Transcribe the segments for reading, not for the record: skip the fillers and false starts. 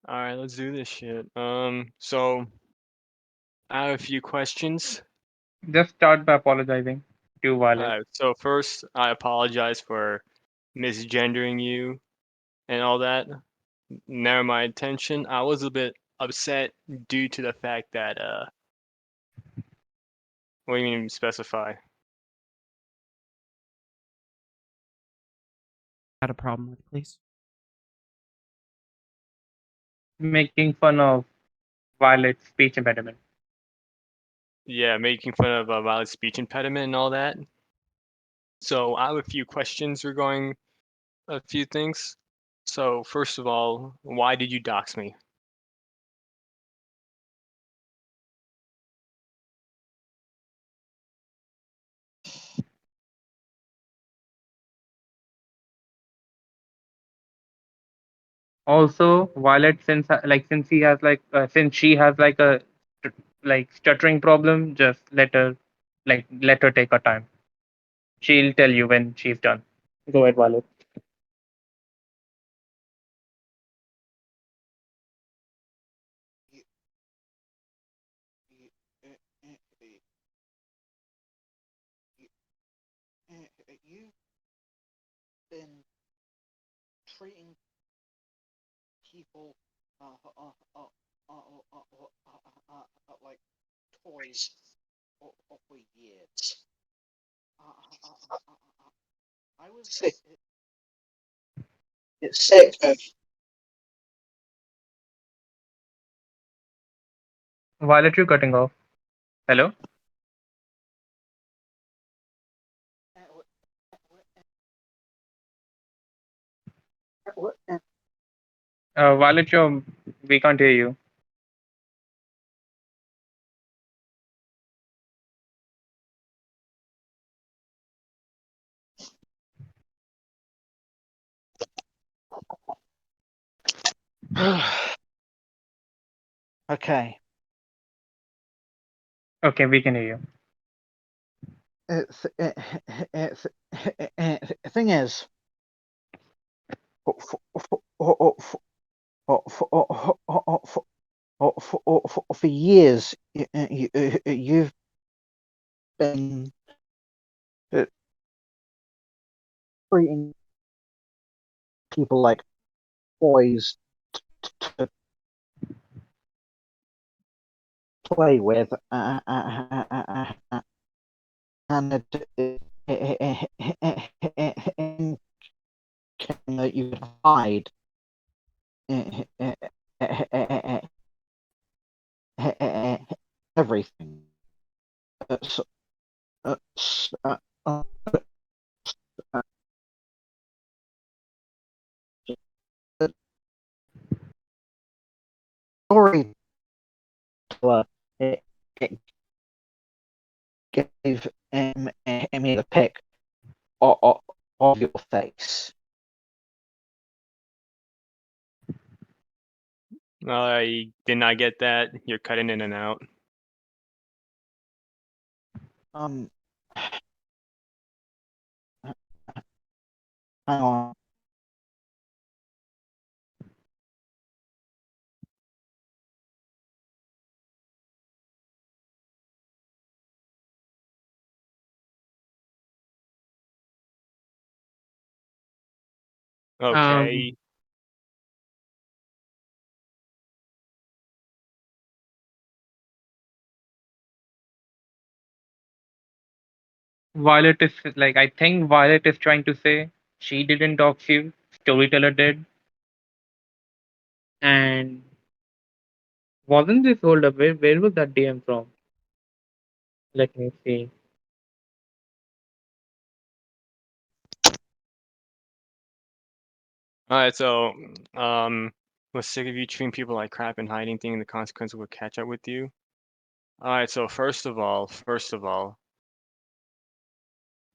All right, let's do this shit. So I have a few questions. Just start by apologizing to Violet. So first, I apologize for misgendering you and all that. Never my intention. I was a bit upset due to the fact that what do you mean specify? Had a problem with, please. Making fun of Violet's speech impediment. Yeah, making fun of a valid speech impediment and all that. So I have a few questions regarding a few things. So first of all, why did you dox me? Also, Violet, since he has since she has stuttering problem, just let her take her time. She'll tell you when she's done. Go ahead, Violet. You, you, you, you've been treating people like toys for years. I was sick of Violet, you're cutting off. Hello. Violet, we can't hear you. Okay. Okay, we can hear you. It's the thing is, for, for, for years, you've been uh, treating people like toys to play with, and that you could hide everything. So, uh, uh, uh, storyteller it, it gave me the pic of your face. I did not get that. You're cutting in and out. Um, hang on. Um, Okay. Violet is I think Violet is trying to say she didn't dox you, storyteller did, and wasn't this hold up? Where was that DM from? Let me see. All right. So was sick of you treating people like crap and hiding things, and the consequences will catch up with you. All right. So first of all,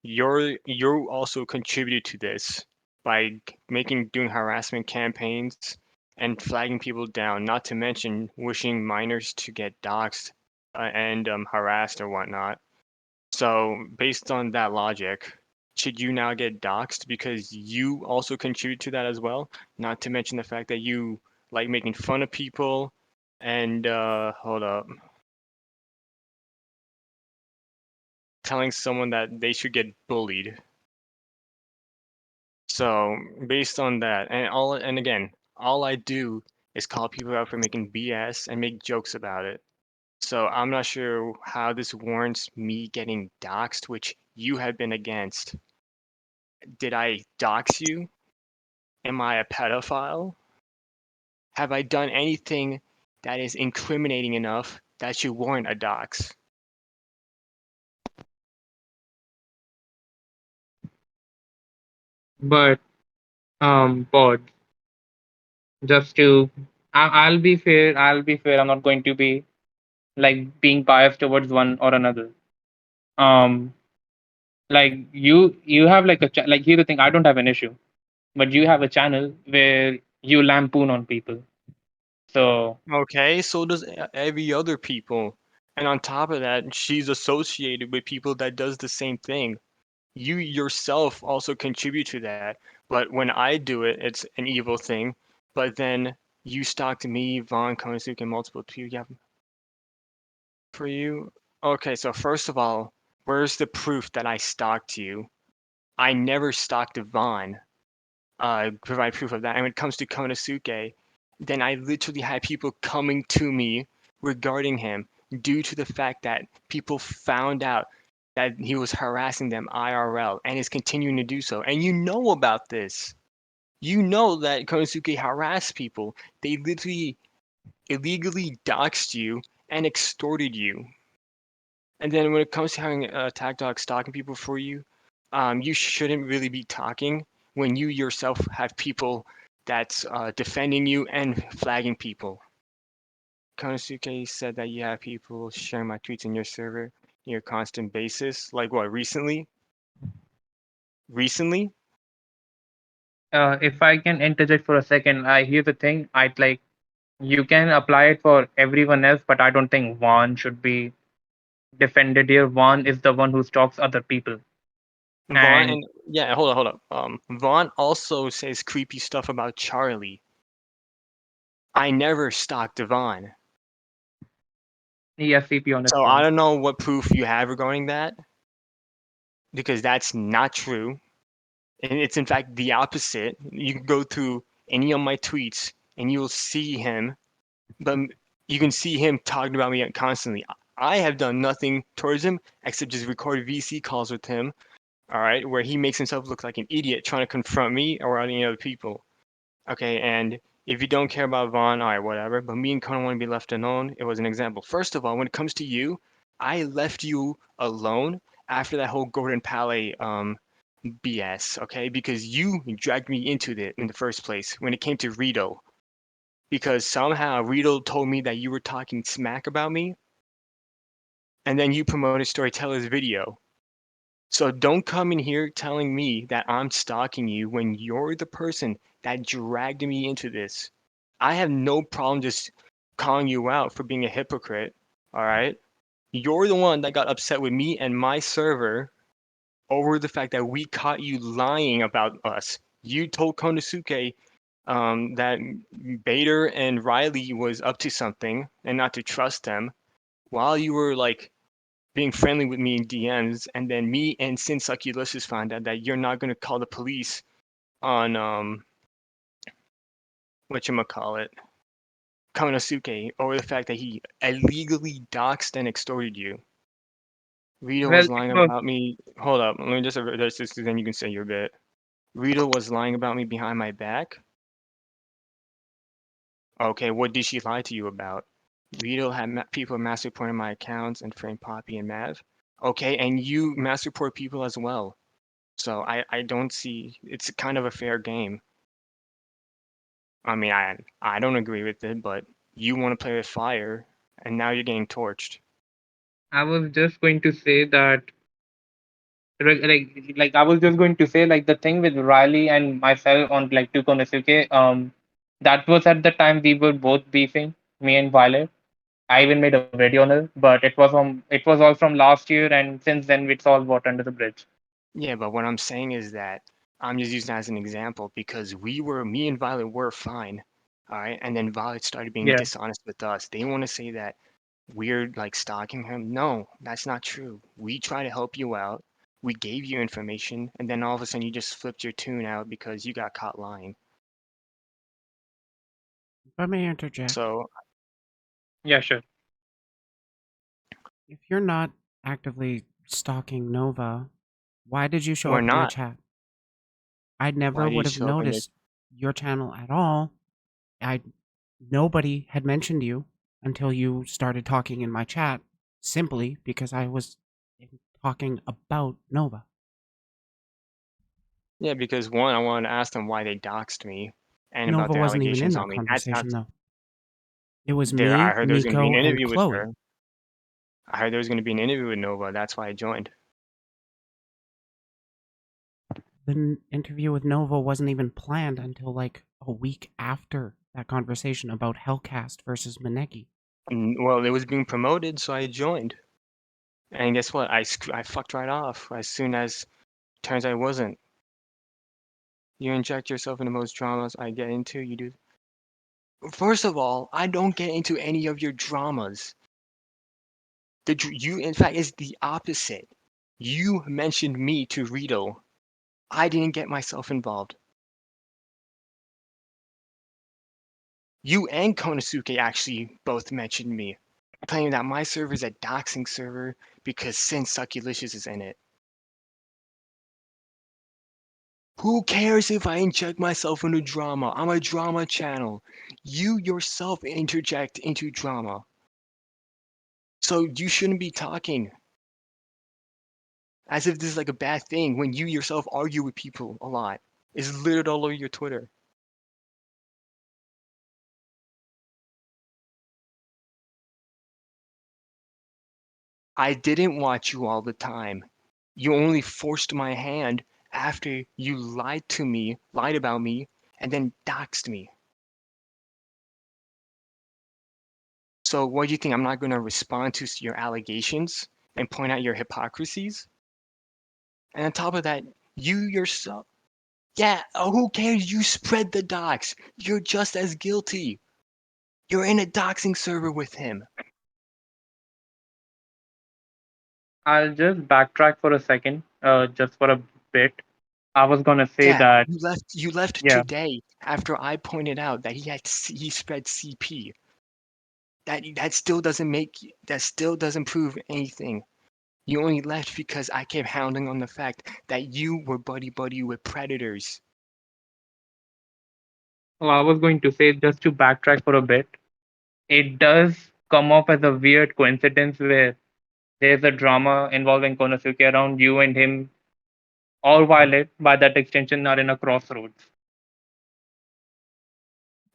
you also contributed to this by doing harassment campaigns and flagging people down. Not to mention wishing minors to get doxxed and harassed or whatnot. So based on that logic, should you now get doxxed because you also contribute to that as well? Not to mention the fact that you like making fun of people, and hold up, telling someone that they should get bullied. So based on that, and again, all I do is call people out for making BS and make jokes about it. So I'm not sure how this warrants me getting doxxed, which you have been against. Did I dox you? Am I a pedophile? Have I done anything that is incriminating enough that should warrant a dox? But Pod, just to I'll be fair. I'll be fair. I'm not going to be like being biased towards one or another. Um, like you have like like here's the thing. I don't have an issue, but you have a channel where you lampoon on people. So Okay, so does every other people. And on top of that, she's associated with people that does the same thing. You yourself also contribute to that. But when I do it, it's an evil thing. But then you stalked me, Vaughn, Konosuke, and multiple people. Yeah, for you. Okay, so first of all, where's the proof that I stalked you? I never stalked Vaughn. Provide proof of that. And when it comes to Konosuke, then I literally had people coming to me regarding him due to the fact that people found out that he was harassing them IRL and is continuing to do so. And you know about this. You know that Konosuke harassed people. They literally illegally doxed you and extorted you. And then when it comes to having a attack dog stalking people for you, you shouldn't really be talking when you yourself have people that's defending you and flagging people. Konosuke said that you have people sharing my tweets in your server near a constant basis. Like what, recently? Recently? if I can interject for a second, I hear the thing. I'd like you can apply it for everyone else, but I don't think one should be defended here. One is the one who stalks other people. Vaughn And and yeah, hold up. Vaughn also says creepy stuff about Charlie. I never stalked Vaughn. ESCP on its So I phone. don't know what proof you have regarding that because that's not true. And it's in fact the opposite. You can go through any of my tweets and you'll see him, but you can see him talking about me constantly. I have done nothing towards him except just record VC calls with him, all right, where he makes himself look like an idiot trying to confront me or any other people. Okay, and if you don't care about Vaughn, all right, whatever. But me and Conan want to be left alone. It was an example. First of all, when it comes to you, I left you alone after that whole Gordon Palais BS, okay? Because you dragged me into it in the first place when it came to Rito. Because somehow Rito told me that you were talking smack about me, and then you promoted Storyteller's video. So don't come in here telling me that I'm stalking you when you're the person that dragged me into this. I have no problem just calling you out for being a hypocrite, all right? You're the one that got upset with me and my server over the fact that we caught you lying about us. You told Konosuke that Bader and Riley was up to something and not to trust them while you were like being friendly with me in DMs, and then me and Sinsucky Ulysses found out that you're not gonna call the police on whatchamacallit, Konosuke over the fact that he illegally doxed and extorted you. Rita Well, was it lying was about me. Hold up, let me just address this, then you can say your bit. Rita was lying about me behind my back. Okay, what did she lie to you about? Rita had people master reporting my accounts and frame Poppy and Mav. Okay, and you master report people as well. So I don't see it's kind of a fair game. I mean, I don't agree with it, but you want to play with fire, and now you're getting torched. I was just going to say that like I was just going to say like the thing with Riley and myself on like Tukonosuke, that was at the time we were both beefing, me and Violet. I even made a video on it, but it was all from last year, and since then it's all water under the bridge. Yeah, but what I'm saying is that I'm just using that as an example because me and Violet were fine. All right, and then Violet started being Yeah. dishonest with us. They want to say that we're like stalking him. No, that's not true. We try to help you out. We gave you information, and then all of a sudden you just flipped your tune out because you got caught lying. If I may interject, So Yeah, sure. if you're not actively stalking Nova, why did you show we're up in my not. chat? I Why never do you would have show up in the? noticed your channel at all. I Nobody had mentioned you until you started talking in my chat, simply because I was talking about Nova. Yeah, because one, I wanted to ask them why they doxed me and about Nova their wasn't even in allegations that on me. That's not conversation though. It was there. I me, heard there was going to be an Nico, and interview with Chloe. her. I heard there was going to be an interview with Nova. That's why I joined. The interview with Nova wasn't even planned until like a week after that conversation about Hellcast versus Maneki. Well, it was being promoted, so I joined. And guess what? I fucked right off as soon as turns out I wasn't. You inject yourself into most dramas I get into. You do. First of all, I don't get into any of your dramas. You, in fact, is the opposite. You mentioned me to Rito. I didn't get myself involved. You and Konosuke actually both mentioned me, claiming that my server is a doxing server because Sin Succulicious is in it. Who cares if I inject myself into drama? I'm a drama channel. You yourself interject into drama. So you shouldn't be talking as if this is like a bad thing when you yourself argue with people a lot. It's littered all over your Twitter. I didn't watch you all the time. You only forced my hand after you lied to me, lied about me, and then doxed me. So what do you think? I'm not going to respond to your allegations and point out your hypocrisies? And on top of that, you yourself, yeah, who cares? You spread the dox. You're just as guilty. You're in a doxing server with him. I'll just backtrack for a second, just for a bit. I was gonna say Yeah, that, you left yeah, today after I pointed out that he spread CP. That still doesn't prove anything. You only left because I kept hounding on the fact that you were buddy buddy with predators. well, I was going to say, just to backtrack for a bit, it does come off as a weird coincidence where there's a drama involving Konosuke around you and him, or Violet, by that extension, are in a crossroads.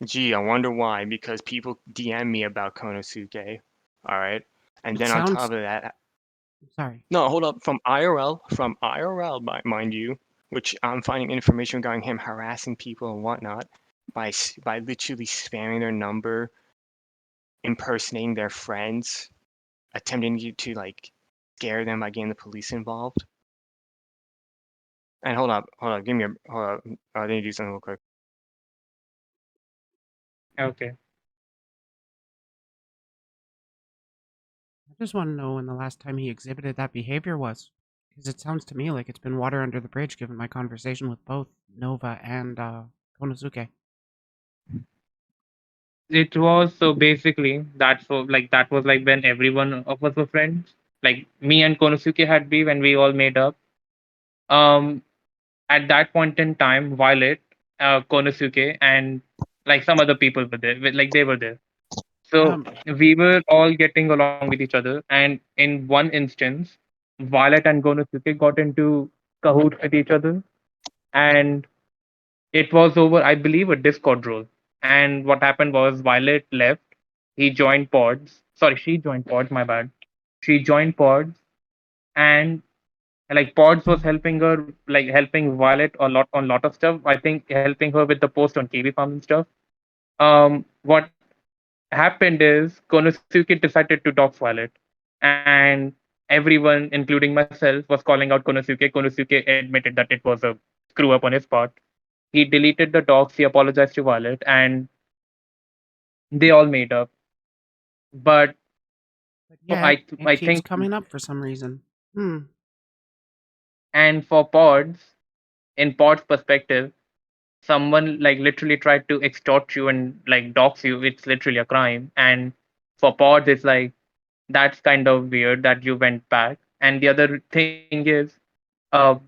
Gee, I wonder why. Because people DM me about Konosuke. All right, and It then on top sounds of that, sorry. no, hold up. From IRL, mind you, which I'm finding information regarding him harassing people and whatnot by literally spamming their number, impersonating their friends, attempting to like scare them by getting the police involved. And hold up, give me a hold up. I need to do something real quick. Okay. I just want to know when the last time he exhibited that behavior was. Because it sounds to me like it's been water under the bridge given my conversation with both Nova and Konosuke. It was so basically that was like when everyone of us were friends. Like me and Konosuke had beef when we all made up. Um, at that point in time, Violet, Konosuke, and like some other people were there. Like they were there. So Um, we were all getting along with each other. And in one instance, Violet and Konosuke got into cahoots with each other, and it was over, I believe, a Discord role. And what happened was Violet left. He joined Pods. Sorry, she joined Pods. My bad. She joined Pods, and like Pods was helping her, like helping Violet a lot on lot of stuff. I think helping her with the post on KB Farm and stuff. What happened is Konosuke decided to dox Violet, and everyone, including myself, was calling out Konosuke. Konosuke admitted that it was a screw up on his part. He deleted the docs. He apologized to Violet, and They all made up. But But yet, it I keeps think, coming up for some reason. and for Pods, in Pod's perspective, someone like literally tried to extort you and like dox you. It's literally a crime. And for Pods, it's like that's kind of weird that you went back. And the other thing is,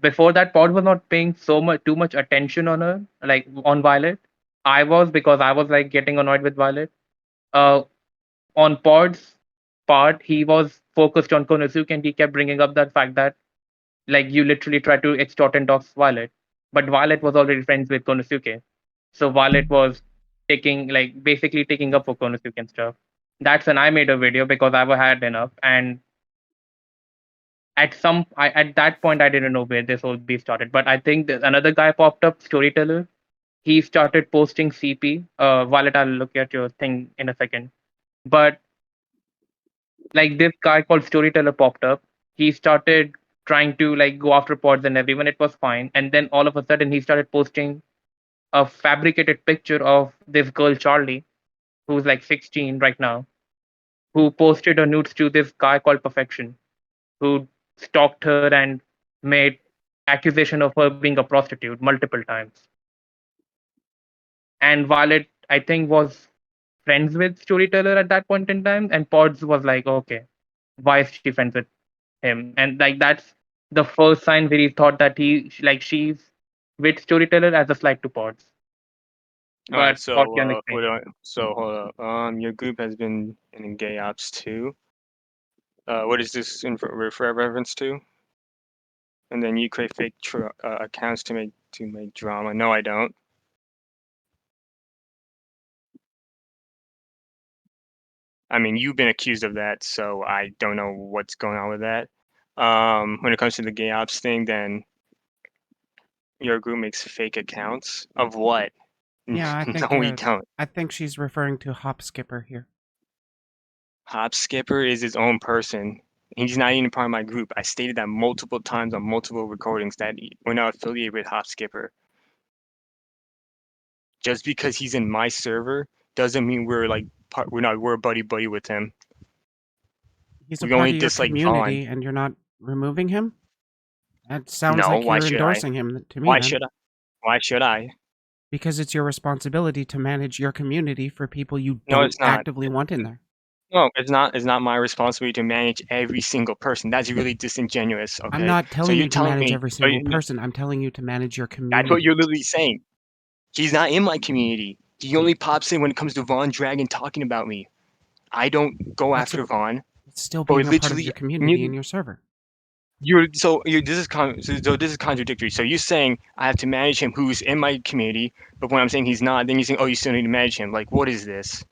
before that, Pod was not paying too much attention on her, like on Violet. I was, because I was like getting annoyed with Violet. Uh, on Pod's part, he was focused on Konosuke, and he kept bringing up that fact that like you literally tried to extort and dox Violet, but Violet was already friends with Konosuke, so Violet was taking like basically taking up for Konosuke and stuff. That's when I made a video because I had enough, and at that point I didn't know where this whole beef started. But I think that another guy popped up, Storyteller. He started posting CP. Violet, I'll look at your thing in a second. But like this guy called Storyteller popped up. He started trying to like go after pods and everyone. It was fine, and then all of a sudden he started posting a fabricated picture of this girl Charlie, who's like 16 right now, who posted her nudes to this guy called Perfection, who stalked her and made accusation of her being a prostitute multiple times. And Violet, I think, was friends with Storyteller at that point in time, and Pods was like, okay, why is she friends with him? And like that's the first sign where he thought that she's with Storyteller as a slight to Pods. All right, But so Pod can explain. hold up. Your group has been in gay ops too. What is this in reference to? And then you create fake accounts to make drama. No, I don't. I mean, you've been accused of that, so I don't know what's going on with that. When it comes to the gay ops thing, then your group makes fake accounts of what? Yeah, No, we don't. I think she's referring to Hop Skipper here. Hop Skipper is his own person. He's not even part of my group. I stated that multiple times on multiple recordings that we're not affiliated with Hop Skipper. Just because he's in my server doesn't mean we're like we're buddy buddy with him. He's a We part only of your dislike Vaughn. community, and you're not removing him. That sounds No, like why you're should I? endorsing him to me. Why then. should I? Why should I? Because it's your responsibility to manage your community for people you No, don't it's not. actively want in there. No, it's not. It's not my responsibility to manage every single person. That's really disingenuous. I'm Okay, not so telling you're you to telling manage me every single person. I'm telling you to manage your that's what community. you're literally saying. He's not in my community. He only pops in when it comes to Vaughn Dragon talking about me. I don't go That's after Vaughn, It's still but being a part of literally, your community and your server. this is contradictory. So you're saying I have to manage him who's in my community, but when I'm saying he's not, then you're saying, oh, you still need to manage him. Like, what is this?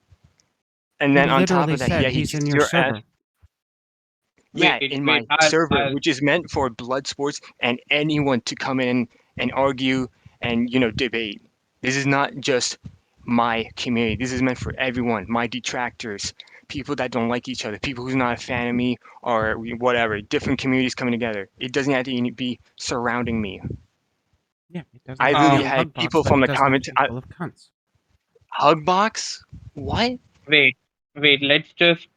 And You then on top literally of that, said yeah, he he's in kisses your your ass. server. Yeah, Wait, in wait. my server, which is meant for blood sports and anyone to come in and argue and debate. This is not just my community. This is meant for everyone. My detractors, people that don't like each other, people who's not a fan of me, or whatever. Different communities coming together. It doesn't have to even be surrounding me. Yeah, it doesn't I have to be literally a had hug box, people but from it the does have to comments. be full of cunts. Hugbox? What? Wait, wait. Let's just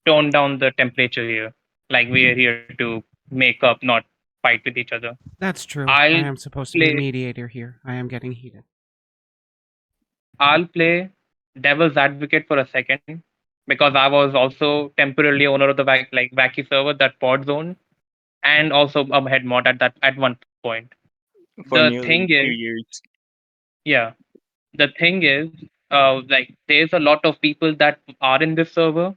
tone down the temperature here. Like we are here to make up, not fight with each other. That's true. I I'll am supposed to be play. mediator here. I am getting heated. I'll play devil's advocate for a second because I was also temporarily owner of the Wacky server that Pod zone, and also a head mod at one point. The For thing nearly is, 2 years. yeah, the thing is, like there's a lot of people that are in this server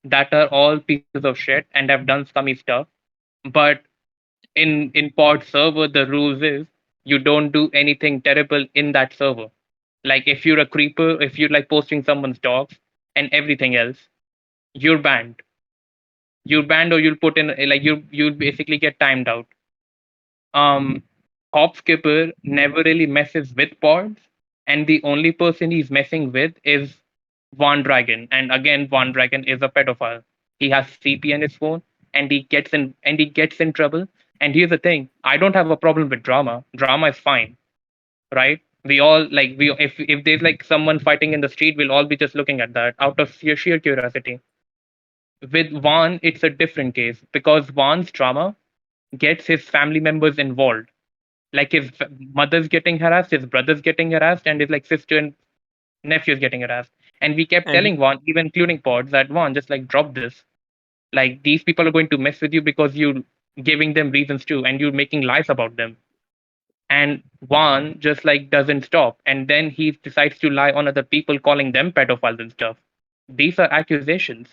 that are all pieces of shit and have done scummy stuff. But in pod server, the rules is you don't do anything terrible in that server. Like if you're a creeper, if you're like posting someone's dogs and everything else, you're banned. You're banned, or you'll put in like you'll basically get timed out. um Hop Skipper never really messes with pods, and the only person he's messing with is Van Dragon. And again, Van Dragon is a pedophile. He has CP on his phone, and he gets in trouble. And here's the thing: I don't have a problem with drama. Drama is fine, right? We all like we if there's like someone fighting in the street, we'll all be just looking at that out of sheer curiosity. With Juan, it's a different case because Juan's trauma gets his family members involved. Like his mother's getting harassed, his brother's getting harassed, and his like sister and nephew's getting harassed. And we kept And telling Juan, even including Pods, that Juan, just like drop this. Like these people are going to mess with you because you giving them reasons too, and you're making lies about them. And Juan just like doesn't stop, and then he decides to lie on other people, calling them pedophiles and stuff. These are accusations.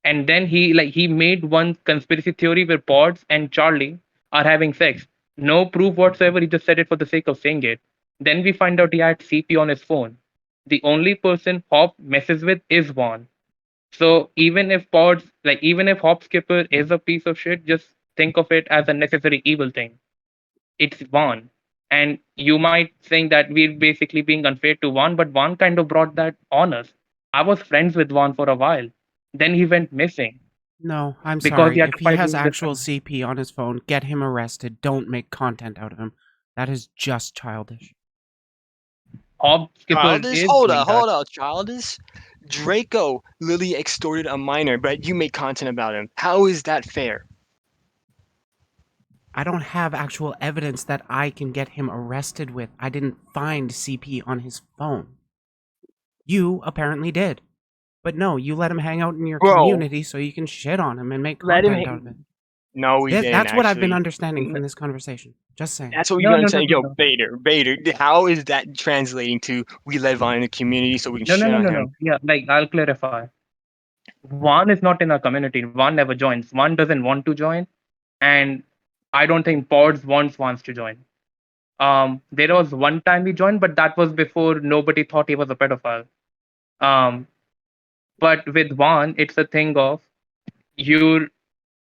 And then he made one conspiracy theory where Pods and Charlie are having sex. No proof whatsoever. He just said it for the sake of saying it. Then we find out he had CP on his phone. The only person Hop messes with is Vaughn. So even if Hop Skipper is a piece of shit, just think of it as a necessary evil thing. It's Vaughn. And you might think that we're basically being unfair to Vaughn, but Vaughn kind of brought that on us. I was friends with Vaughn for a while. Then he went missing No, I'm because he sorry. had If to he fight has during this actual time. CP on his phone, get him arrested. Don't make content out of him. That is just childish. Hop Skipper childish? is doing that. Hold up, childish. Draco literally extorted a minor, but you make content about him. How is that fair? I don't have actual evidence that I can get him arrested with. I didn't find CP on his phone. You apparently did. But no, you let him hang out in your Bro, community so you can shit on him and make let him. content out of it. No, we didn't That's what I've been actually. understanding from this conversation. Just saying. That's what we No, gonna no, no, say. no, Yo, no. Vader, how is that translating to we let Vaughn in the community so we can No, no, shit no, on no, him? no. Yeah, like I'll clarify. One is not in our community. One never joins. One doesn't want to join, and I don't think Pods wants to join. There was one time we joined, but that was before nobody thought he was a pedophile. Um, but with Juan, it's a thing of you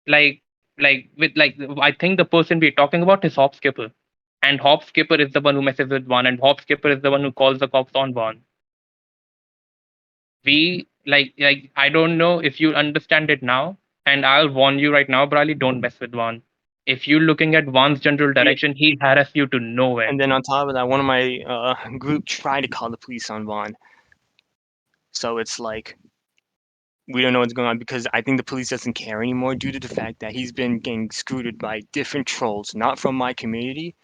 I think the person we're talking about is Hop Skipper, and Hop Skipper is the one who messes with Juan, and Hop Skipper is the one who calls the cops on Juan. We I don't know if you understand it now, and I'll warn you right now, Bradley, don't mess with Juan. If you're looking at Juan's general Yeah, direction, he'll harass you to nowhere. and then on top of that, one of my group tried to call the police on Vaughn. So it's like we don't know what's going on because I think the police doesn't care anymore due to the fact that he's been getting screwed by different trolls, not from my community,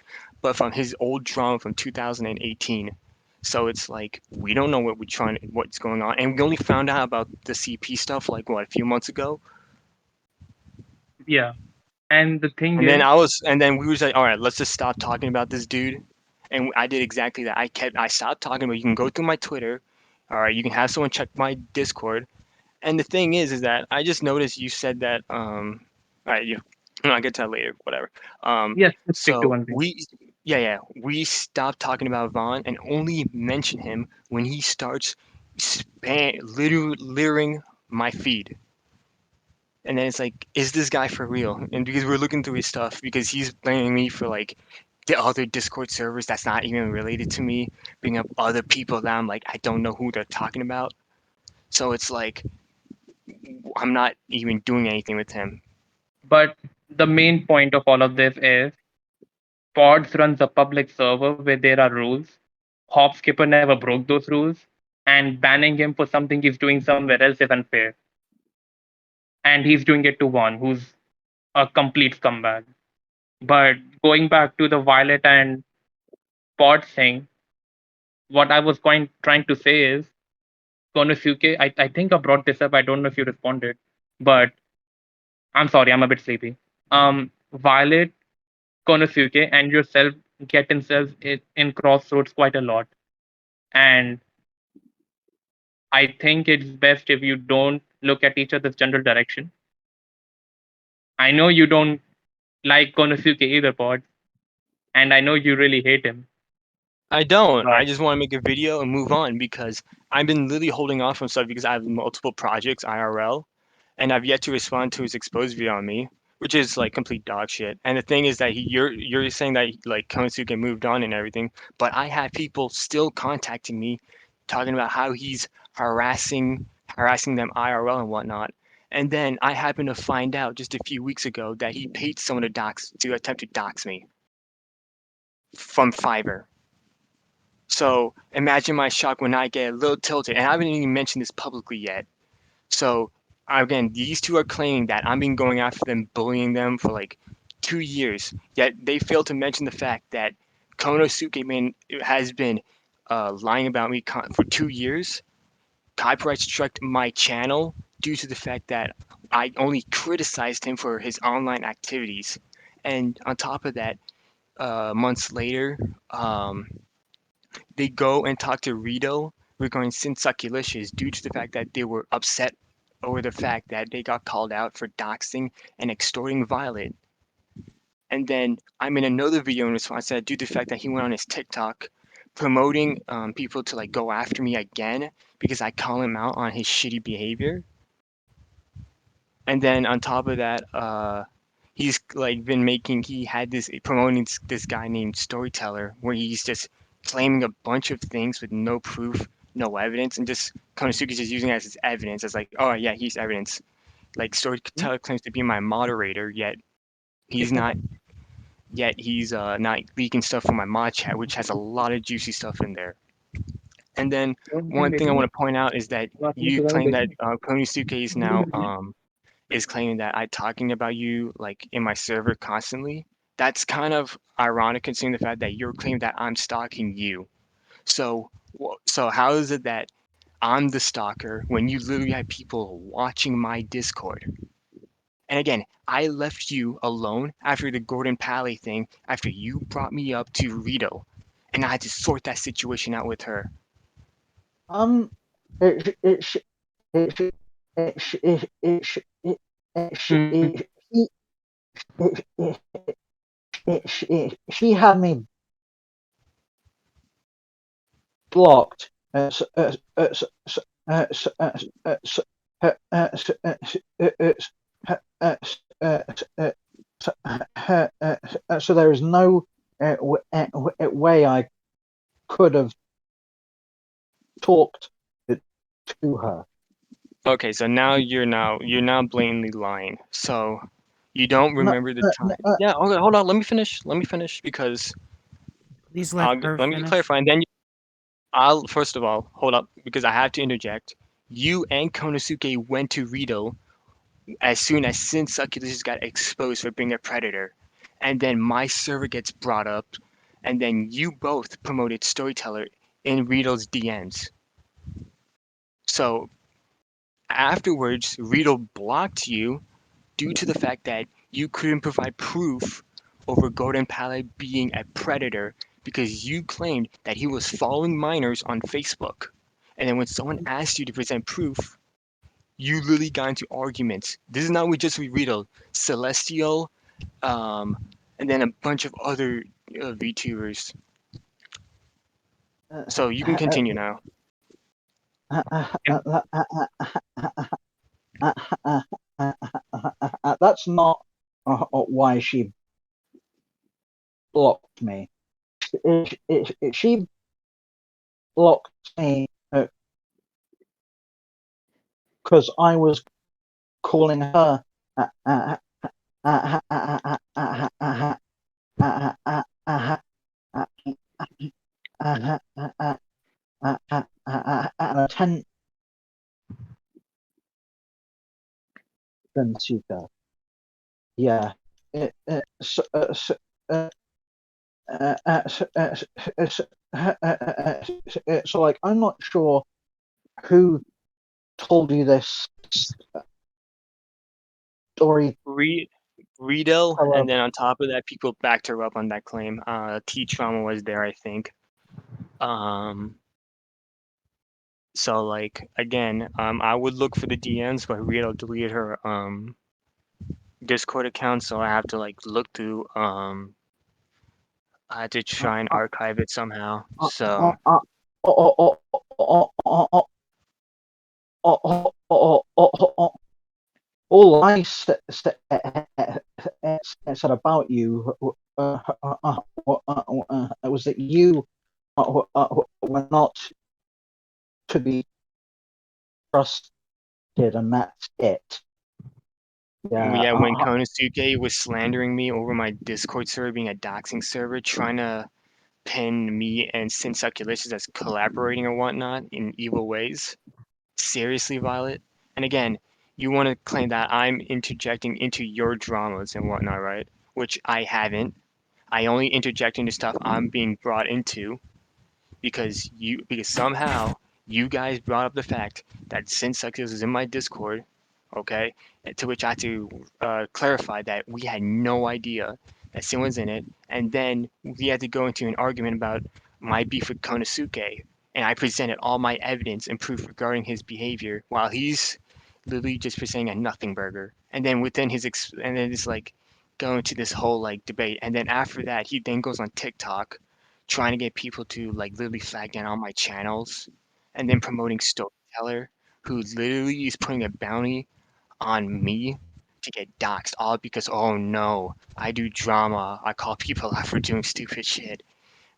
but from his old drama from 2018. So it's like we don't know what's going on, and we only found out about the CP stuff like what a few months ago. Yeah, and the thing And then is, we was like, all right, let's just stop talking about this dude. And I did exactly that. I stopped talking about. You can go through my Twitter, all right. You can have someone check my Discord. And the thing is that I just noticed you said that. All right, I'll get to that later. Whatever. yes, let's stick to So one thing. we stopped talking about Vaughn and only mention him when he starts littering my feed. And then it's like, is this guy for real? And because we're looking through his stuff, because he's blaming me for like the other Discord servers that's not even related to me, bringing up other people that I'm like, I don't know who they're talking about. So it's like, I'm not even doing anything with him. But the main point of all of this is Pods runs a public server where there are rules. Hop Skipper never broke those rules, and banning him for something he's doing somewhere else is unfair. And he's doing it to one who's a complete scumbag. But going back to the Violet and Pod thing, what I was trying to say is, Konosuke, I think I brought this up. I don't know if you responded, but I'm sorry, I'm a bit sleepy. Violet, Konosuke, and yourself get themselves in crossroads quite a lot. And I think it's best if you don't look at each other's general direction. I know you don't like Konosuke either, Pod, and I know you really hate him. I don't. I But just want to make a video and move on because I've been literally holding off on stuff because I have multiple projects IRL and I've yet to respond to his exposed video on me, which is like complete dog shit. And the thing is that you're saying that like Konosuke moved on and everything, but I have people still contacting me, talking about how he's harassing them IRL and whatnot. And then I happened to find out just a few weeks ago that he paid someone to attempt to dox me from Fiverr. So imagine my shock when I get a little tilted, and I haven't even mentioned this publicly yet. So again, these two are claiming that I've been going after them, bullying them for like 2 years. Yet they fail to mention the fact that has been lying about me for 2 years. Copyright struck my channel due to the fact that I only criticized him for his online activities. And on top of that, months later, um, they go and talk to Rito regarding Sin Succulicious due to the fact that they were upset over the fact that they got called out for doxing and extorting Violet. And then I'm in another video in response to that due to the fact that he went on his TikTok promoting people to like go after me again because I call him out on his shitty behavior. And then on top of that, he's like been making he had this promoting this guy named Storyteller where he's just claiming a bunch of things with no proof, no evidence, and just Konosuke's just using it as his evidence as like, oh yeah, he's evidence. Like Storyteller claims to be my moderator, yet he's not. Yet he's not leaking stuff from my mod chat, which has a lot of juicy stuff in there. And then one thing I want to point out is that you claim that Konosuke is now is claiming that I talking about you like in my server constantly. That's kind of ironic considering the fact that you're claiming that I'm stalking you. So so how is it that I'm the stalker when you literally have people watching my Discord? And again, I left you alone after the Gordon Pally thing after you brought me up to Rito, and I had to sort that situation out with her. It it sh- it sh- it sh- it sh- it sh- Mhm. she had me blocked. So there is no way I could have talked to her. Okay, so now you're blatantly lying. So you don't No, remember the no, time. Yeah, okay, hold on. Let me finish. Let me finish because Please let her let me finish. clarify, and then I'll first of all hold up because I have to interject. You and Konosuke went to Rito as soon as Sin Succulus got exposed for being a predator, and then my server gets brought up, and then you both promoted Storyteller in Rito's DMs. So afterwards, Rito blocked you due to the fact that you couldn't provide proof over Golden Palette being a predator because you claimed that he was following minors on Facebook. And then when someone asked you to present proof, you literally got into arguments. This is not with just with Rito, Celestial, um, and then a bunch of other VTubers. So you can continue now. That's not why she blocked me. She blocked me because I was calling her an attention seeker. Yeah. So, so like I'm not sure who told you this story. Rito, and then on top of that, people backed her up on that claim. T Trauma was there, I think. Um, so like again, I would look for the DMs, but Rito deleted her Discord account, so I have to like look through I had to try and archive it somehow. So All I said about you was that you were not to be trusted, and that's it. yeah, when Konosuke was slandering me over my Discord server being a doxing server, trying to pin me and Sin Succulicious as collaborating or whatnot in evil ways. Seriously, Violet? And again, you want to claim that I'm interjecting into your dramas and whatnot, right? Which I haven't. I only interject into stuff I'm being brought into because somehow you guys brought up the fact that Sin Succulus is in my Discord, okay? To which I had to clarify that we had no idea that Sin was in it, and then we had to go into an argument about my beef with Konosuke, and I presented all my evidence and proof regarding his behavior while he's literally just presenting a nothing burger. And then and then it's like going to this whole like debate, and then after that he then goes on TikTok trying to get people to like literally flag down all my channels and then promoting Storyteller, who literally is putting a bounty on me to get doxxed, all because oh no, I do drama. I call people out for doing stupid shit.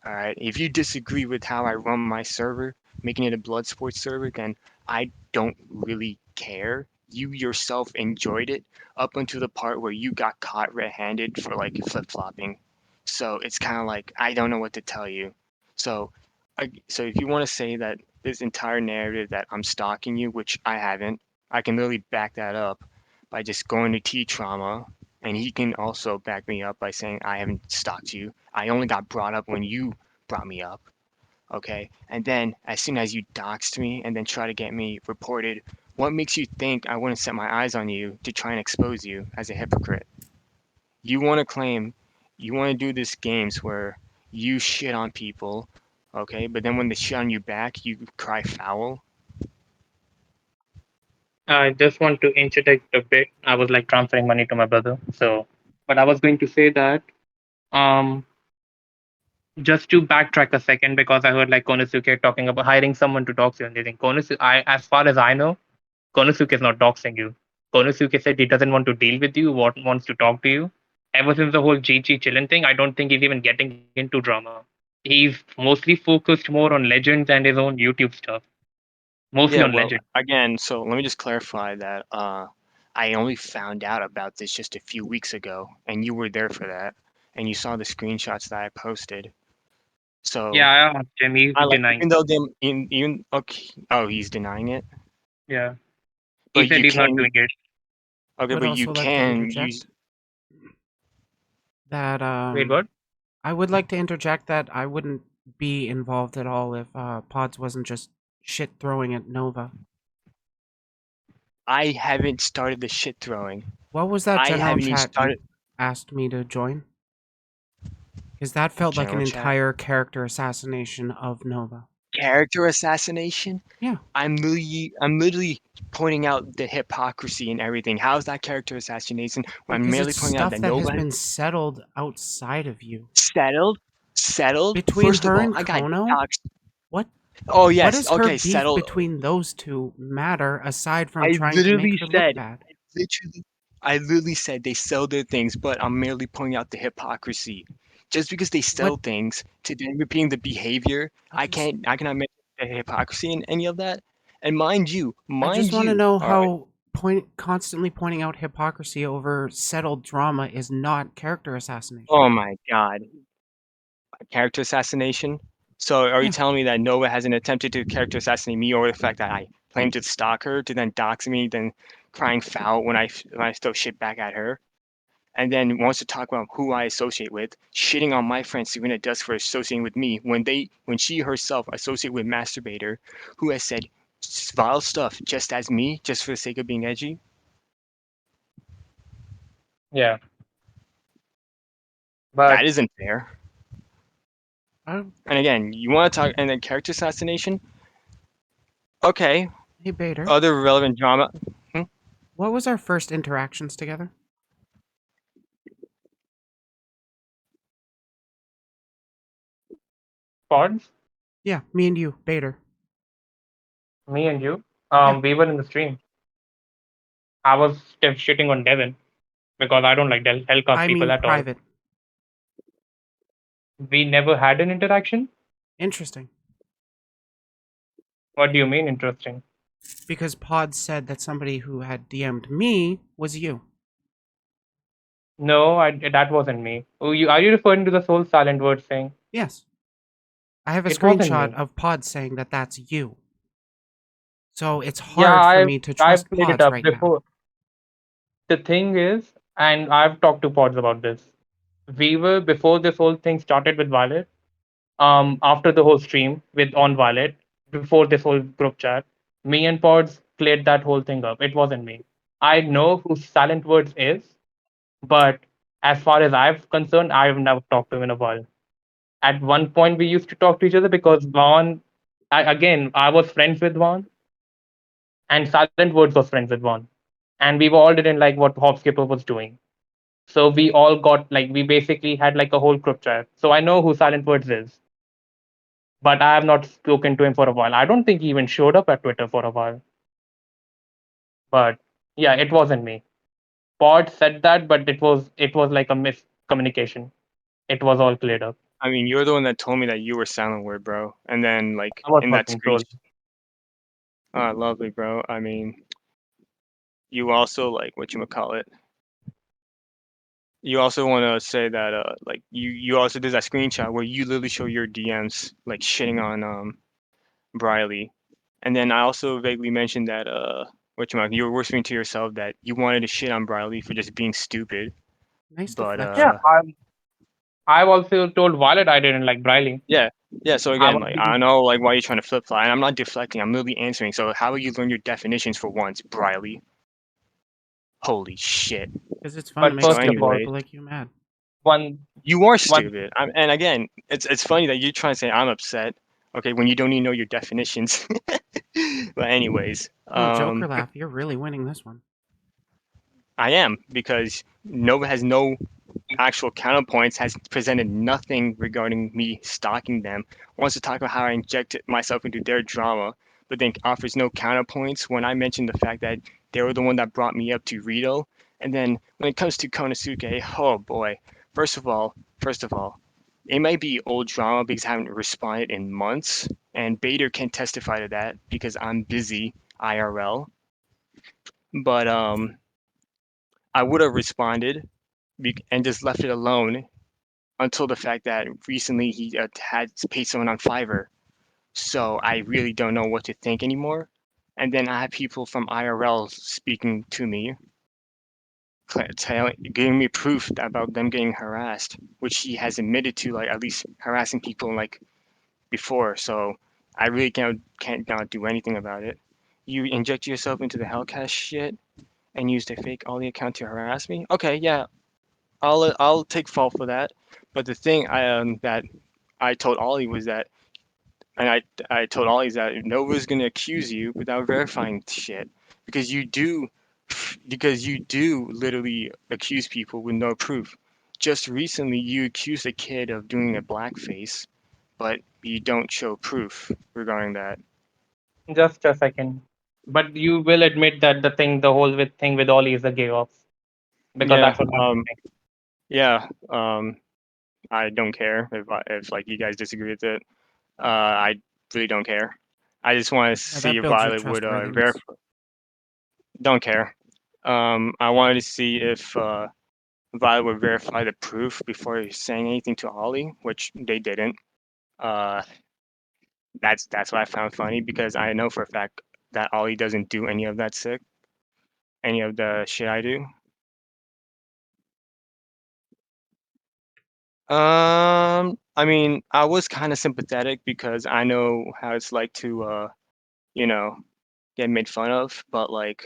All right. If you disagree with how I run my server, making it a blood sports server, then I don't really care. You yourself enjoyed it up until the part where you got caught red-handed for like flip-flopping. So it's kind of like I don't know what to tell you. So, so if you want to say that this entire narrative that I'm stalking you, which I haven't, I can literally back that up by just going to T Trauma, and he can also back me up by saying I haven't stalked you. I only got brought up when you brought me up, okay? And then as soon as you doxed me and then try to get me reported, what makes you think I wouldn't set my eyes on you to try and expose you as a hypocrite? You want to claim, you want to do this games where you shit on people, okay? But then when they shit on you back, you cry foul. I just want to interject a bit. I was like transferring money to my brother. So, but I was going to say that um, just to backtrack a second because I heard like Konosuke talking about hiring someone to dox you and anything. Konosuke, as far as I know, Konosuke is not doxing you. Konosuke said he doesn't want to deal with you, wants to talk to you. Ever since the whole GG chillin thing, I don't think he's even getting into drama. He's mostly focused more on Legends and his own YouTube stuff. Mostly Yeah, on well, Legends. again, so let me just clarify that I only found out about this just a few weeks ago, and you were there for that, and you saw the screenshots that I posted. So Yeah, I asked him. He's I like denying. even though them in even okay, oh, he's denying it, Yeah, he but said you he's not can doing it. okay, Would but you also like to can use interject that Wait, what? I would like to interject that I wouldn't be involved at all if Pods wasn't just shit throwing at Nova. I haven't started the shit throwing. What was that I general haven't even chat you started asked me to join? Because that felt like an general chat. entire character assassination of Nova. Character assassination? Yeah, I'm literally pointing out the hypocrisy and everything. How's that character assassination when I'm because merely it's pointing out stuff that that has nobody been settled outside of you. settled? Settled? Between First of her all, and I got Kono, doxxed. what Oh what yes, does her okay, beef settled. between those two matter aside from I trying to make literally her look said, bad? literally, I literally said they sell their things, but I'm merely pointing out the hypocrisy. Just because they What sell things to then repeating the behavior, okay, so I cannot mention the hypocrisy in any of that. And I just mind want to you, know all right. how constantly pointing out hypocrisy over settled drama is not character assassination. Oh my God, character assassination. So are you Yeah, telling me that Nova hasn't attempted to character assassinate me, or the fact that I claim to stalk her, to then dox me, then crying foul when I throw shit back at her? And then wants to talk about who I associate with, shitting on my friend Serena Dusk for associating with me when she herself associate with Masturbator, who has said vile stuff just as me, just for the sake of being edgy. Yeah, but That isn't fair. I, And again, you want to talk and then character assassination? Okay, hey Bader, other relevant drama. Hmm? what was our first interactions together? pods, Yeah, me and you, Bader. me and you, Yeah, we were in the stream. I was shitting on Devin because I don't like Hellcast I people mean at all. private. We never had an interaction. Interesting, What do you mean interesting? because Pod said that somebody who had DM'd me was you. No, that wasn't me. Oh, are you referring to the soul silent word thing? Yes. I have a It wasn't screenshot me. of Pod saying that that's you. So it's Yeah, hard for me to I've trust cleared it Pods up right now. before. The thing is, and I've talked to Pods about this. We were before this whole thing started with Violet. After the whole stream with on Violet, before this whole group chat, me and Pods cleared that whole thing up. It wasn't me. I know who Silent Words is, but as far as I'm concerned, I've never talked to him in a while. At one point, we used to talk to each other because I was friends with Vaughn, and Silent Words was friends with Vaughn, and we all didn't like what Hopskipper was doing. So we all got like we basically had like a whole group chat. So I know who Silent Words is, but I have not spoken to him for a while. I don't think he even showed up at Twitter for a while. But yeah, it wasn't me. Pod said that, but it was like a miscommunication. It was all cleared up. I mean, you're the one that told me that you were Silent Word, bro. And then like I was in that fucking screen, trolled. lovely, bro. I mean, you also like what you call it. You also want to say that like you also did that screenshot where you literally show your DMs like shitting on Briley, and then I also vaguely mentioned that you were whispering to yourself that you wanted to shit on Briley for just being stupid, Nice but Yeah, deflection. I've also told Violet I didn't like Briley. yeah, yeah. So I again, was like I being know like why you're trying to flip flop, and I'm not deflecting. I'm literally answering. So how about you learn your definitions for once, Briley? Holy shit. Because it's fun to but make So first of stupid all, anyway, people like you mad. one you are one stupid. And again, it's funny that you're trying to say I'm upset. Okay, when you don't even know your definitions. But anyways, Oh, Joker laugh. You're really winning this one. I am because Nova has no actual counterpoints, has presented nothing regarding me stalking them, wants to talk about how I injected myself into their drama, but then offers no counterpoints when I mentioned the fact that they were the one that brought me up to Rito. And then when it comes to Konosuke, oh boy, first of all, it might be old drama because I haven't responded in months, and Bader can testify to that because I'm busy IRL. But I would have responded and just left it alone until the fact that recently he had paid someone on Fiverr. So I really don't know what to think anymore. And then I have people from IRL speaking to me, giving me proof about them getting harassed, which he has admitted to, like at least harassing people like before. So I really can't not do anything about it. You inject yourself into the Hellcast shit and used a fake Ollie account to harass me. Okay, yeah, I'll take fault for that. But the thing that I told Ollie was that, and I told Ollie that Nova's gonna accuse you without verifying shit because you do literally accuse people with no proof. Just recently, you accused a kid of doing a blackface, but you don't show proof regarding that. just a second. But you will admit that the whole thing with Ollie is a gay off because Yeah, that's what I'm saying. yeah. I don't care if like you guys disagree with it. I really don't care. I just want to Yeah, see that if builds your Violet would trustworthiness. Don't care. I wanted to see if Violet would verify the proof before saying anything to Ollie, which they didn't. Uh, that's what I found funny because I know for a fact that Ollie doesn't do any of that sick, any of the shit I do. I mean, I was kind of sympathetic because I know how it's like to, you know, get made fun of, but like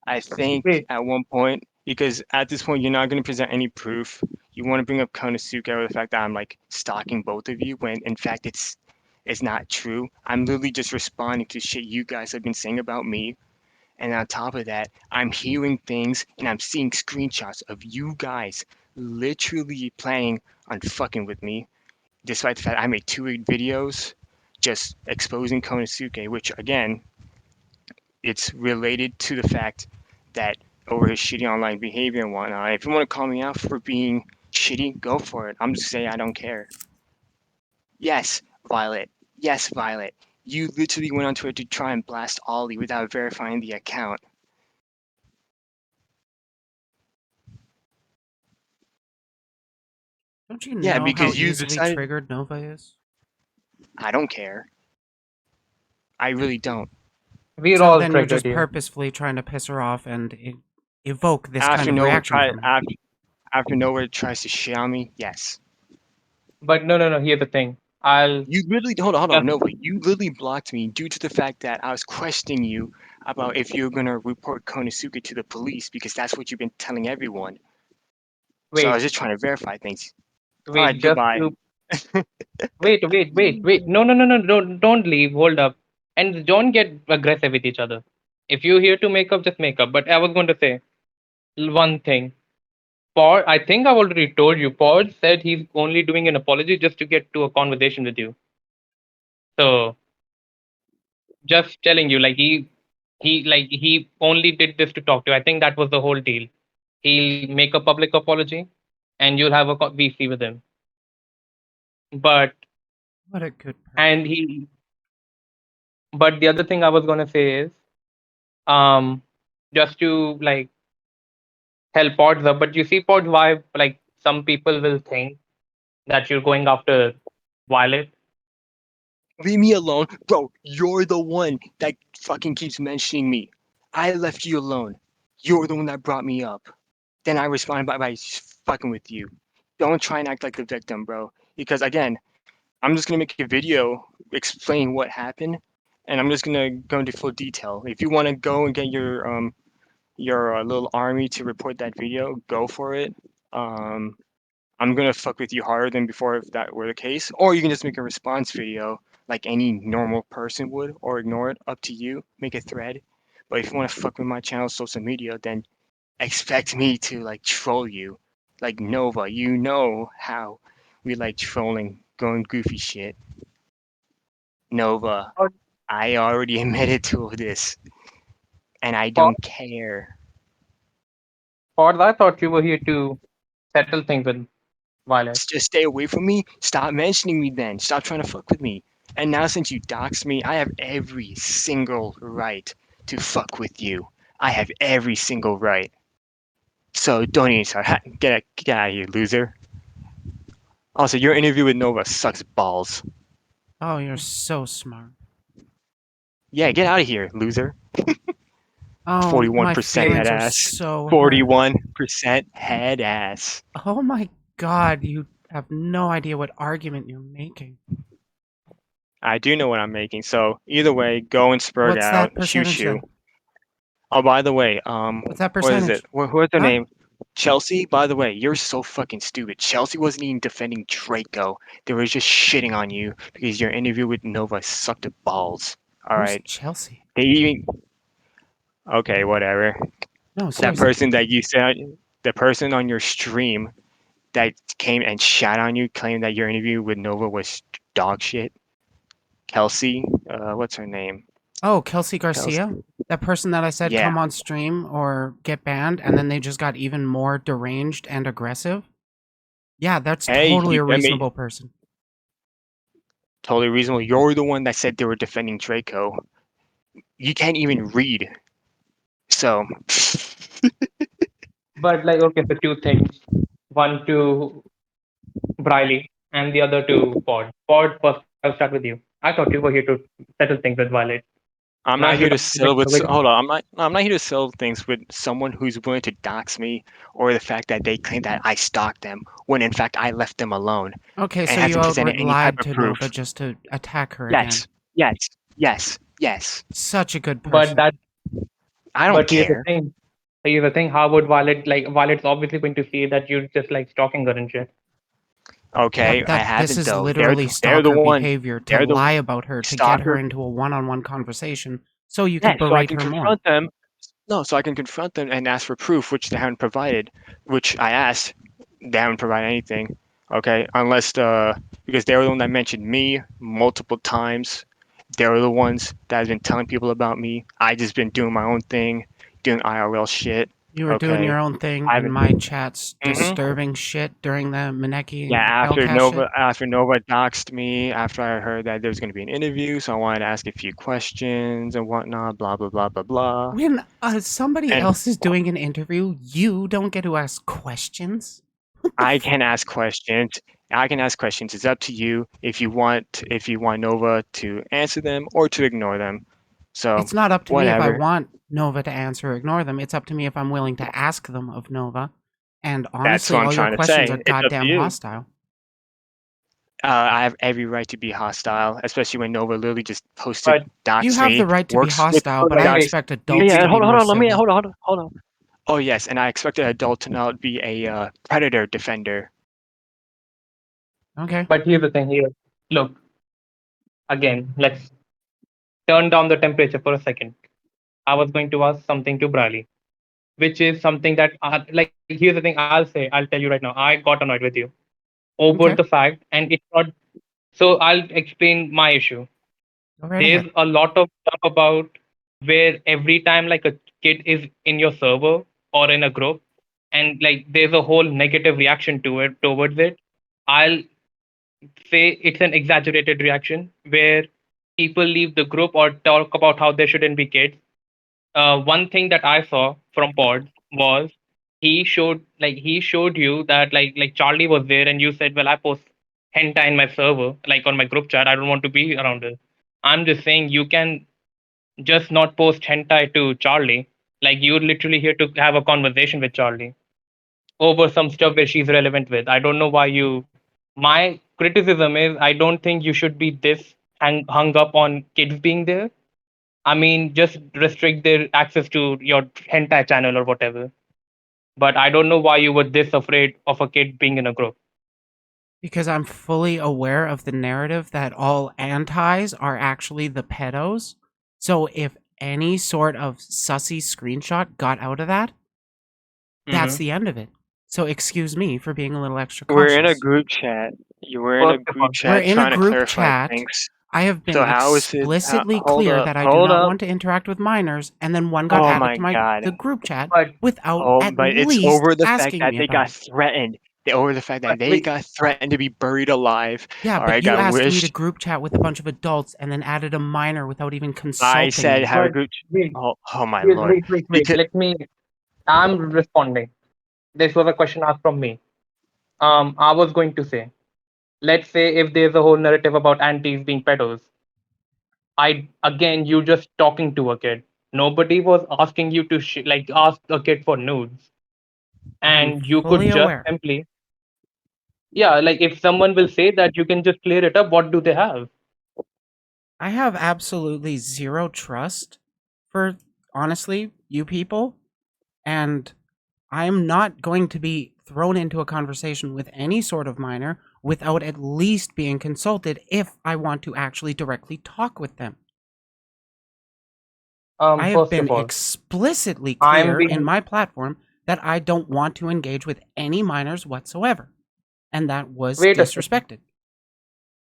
I think Wait, at one point, because at this point you're not going to present any proof. You want to bring up Konosuke or the fact that I'm like stalking both of you when in fact it's not true. I'm literally just responding to shit you guys have been saying about me. And on top of that, I'm hearing things and I'm seeing screenshots of you guys literally planning on fucking with me, despite the fact I made two videos just exposing Konosuke, which again it's related to the fact that over his shitty online behavior and whatnot. If you want to call me out for being shitty, go for it. I'm just saying I don't care. Yes, Violet. Yes, Violet. You literally went on Twitter to try and blast Ollie without verifying the account. Don't you Yeah, know how because you easily decided. triggered Nova is? I don't care. I really don't. We're So all then you're triggered just here. purposefully trying to piss her off and evoke this After kind of nowhere reaction try from her. after nowhere tries to shit on me, yes. But no. Here's the thing. I'll You literally hold on, just no, but you literally blocked me due to the fact that I was questioning you about if you're gonna report Konosuke to the police because that's what you've been telling everyone. So I wait, was just trying to verify things. All wait. right, Just goodbye. to wait. No. Don't leave. Hold up, and don't get aggressive with each other. If you're here to make up, just make up. But I was going to say one thing. Pod, I think I've already told you. Pod said he's only doing an apology just to get to a conversation with you. So just telling you, like he only did this to talk to you. I think that was the whole deal. He'll make a public apology, and you'll have a VC with him. But What a good and person. he, but the other thing I was gonna say is, um, just to like help Pods up. But you see, Pods, why like some people will think that you're going after Violet. Leave me alone, bro. You're the one that fucking keeps mentioning me. I left you alone. You're the one that brought me up. Then I responded by fucking with you. Don't try and act like the victim, bro. Because again, I'm just gonna make a video explain what happened, and I'm just gonna go into full detail. If you want to go and get your little army to report that video, go for it. Um, I'm gonna fuck with you harder than before if that were the case. Or you can just make a response video like any normal person would, or ignore it. Up to you. Make a thread. But if you want to fuck with my channel, social media, then expect me to like troll you, like Nova. You know how we like trolling, going goofy shit. Nova, Pod, I already admitted to this, and I Pod, don't care. Pods, I thought you were here to settle things with Violet. Just stay away from me. Stop mentioning me then. Stop trying to fuck with me. And now since you doxed me, I have every single right to fuck with you. I have every single right. So don't even start. Get out of here, loser. Also, your interview with Nova sucks balls. Oh, you're so smart. Yeah, get out of here, loser. Oh, my 41% head feelings are ass. so hurt. 41% head ass. Oh my god, you have no idea what argument you're making. I do know what I'm making. So either way, go and spurg What's that out, shoo percentage shoo. then? Oh, by the way, What's that what is it? percentage? What's her Huh? name? Chelsea. By the way, you're so fucking stupid. Chelsea wasn't even defending Draco. They were just shitting on you because your interview with Nova sucked balls. All Who's right. Chelsea? They even okay, whatever. No, That seriously. person that you said, the person on your stream that came and shat on you, claimed that your interview with Nova was dog shit. Kelsey, what's her name? Oh, Kelsey Garcia? Kelsey. That person that I said Yeah. come on stream or get banned, and then they just got even more deranged and aggressive? Yeah, that's Hey, totally a I mean, reasonable person. totally reasonable. You're the one that said they were defending Draco. You can't even read. So, But like, okay, so two things. One to Briley and the other to Pod. Pod, first, I'll start with you. I thought you were here to settle things with Violet. I'm Now not you're here to talking like settle with. the victim. Hold on, I'm not here to settle things with someone who's willing to dox me, or the fact that they claim that I stalked them when in fact I left them alone Okay, and so you hasn't outright presented any type lied of to proof. Nova just to attack her again. Yes, yes, yes, yes. Such a good But person. that, I don't but here's the care. thing. Here's the thing. How would Violet like? Violet's obviously going to see that you're just like stalking her and shit. Okay, I This haven't is though. literally They're the stalker one. behavior to They're the lie about her to get her stalker. into a one-on-one conversation so you Yeah, could so I berate can her more. confront them. No, so I can confront them and ask for proof, which they haven't provided. Which I asked, they haven't provided anything. Okay, unless because they were the one that mentioned me multiple times. They were the ones that have been telling people about me. I just been doing my own thing, doing IRL shit. You were doing Okay, your own thing I in haven't. my chats, hmm disturbing shit during the Yeah, Maneki Hellcat shit. After Nova doxed me, after I heard that there was going to be an interview, so I wanted to ask a few questions and whatnot, blah blah blah blah blah. When somebody And else is doing an interview, you don't get to ask questions? What the I can ask questions. I can ask questions. It's up to you if you want Nova to answer them or to ignore them. So It's not up to me if I whatever. want Nova to answer or ignore them. It's up to me if I'm willing to ask them of Nova. And That's honestly, what I'm all your trying to questions are say. It's up to goddamn you. hostile. I have every right to be hostile, especially when Nova literally just posted But You docs have the me, right to be works with hostile, hold but on, I wait. docs. expect You, adults Yeah, to be hold on, more hold on. Let me civil. hold on. Oh yes, and I expect an adult to not be a predator defender. Okay. but here's the thing here. Look, again, let's turn down the temperature for a second. I was going to ask something to Bradley, which is something that, like, here's the thing I'll tell you right now. I got annoyed with you over the Okay. fact, and it's not. So I'll explain my issue. Go right There's ahead. a lot of stuff about where every time like a kid is in your server or in a group, and like there's a whole negative reaction to it towards it. I'll say it's an exaggerated reaction where people leave the group or talk about how there shouldn't be kids. One thing that I saw from Pod was he showed you that like Charlie was there and you said, well, I post hentai in my server, like on my group chat. I don't want to be around it. I'm just saying you can just not post hentai to Charlie. Like you're literally here to have a conversation with Charlie over some stuff where she's relevant with. I don't know why you. My criticism is I don't think you should be this hung up on kids being there. I mean, just restrict their access to your hentai channel or whatever. But I don't know why you were this afraid of a kid being in a group. Because I'm fully aware of the narrative that all antis are actually the pedos. So if any sort of sussy screenshot got out of that, that's Mm-hmm. the end of it. So excuse me for being a little extra We're in a cautious. group chat. You were in a First of group all, We're chat in a trying to group clarify chat. things. I have been So how is it? explicitly Hold clear up, that I do hold not up. want to interact with minors, and then one got Oh added my to God. the group chat but without Oh, at but it's least over the fact asking that me they about got it. threatened. Over the fact that they wait, got threatened to be buried alive. Yeah, All but right, you got asked me to wished. group chat with a bunch of adults and then added a minor without even I consulting said me. have a but group. wait, Oh my lord. wait. Because Let me. I'm responding. This was a question asked from me. I was going to say, let's say if there's a whole narrative about aunties being pedos, I again you just talking to a kid. Nobody was asking you to like ask a kid for nudes, I'm and you fully could just aware. simply yeah, like if someone will say that, you can just clear it up. What do they have? I have absolutely zero trust for, honestly, you people, and I'm not going to be thrown into a conversation with any sort of minor without at least being consulted if I want to actually directly talk with them. I have First been of all, explicitly I'm clear in being my platform that I don't want to engage with any minors whatsoever, and that was wait a second. disrespected.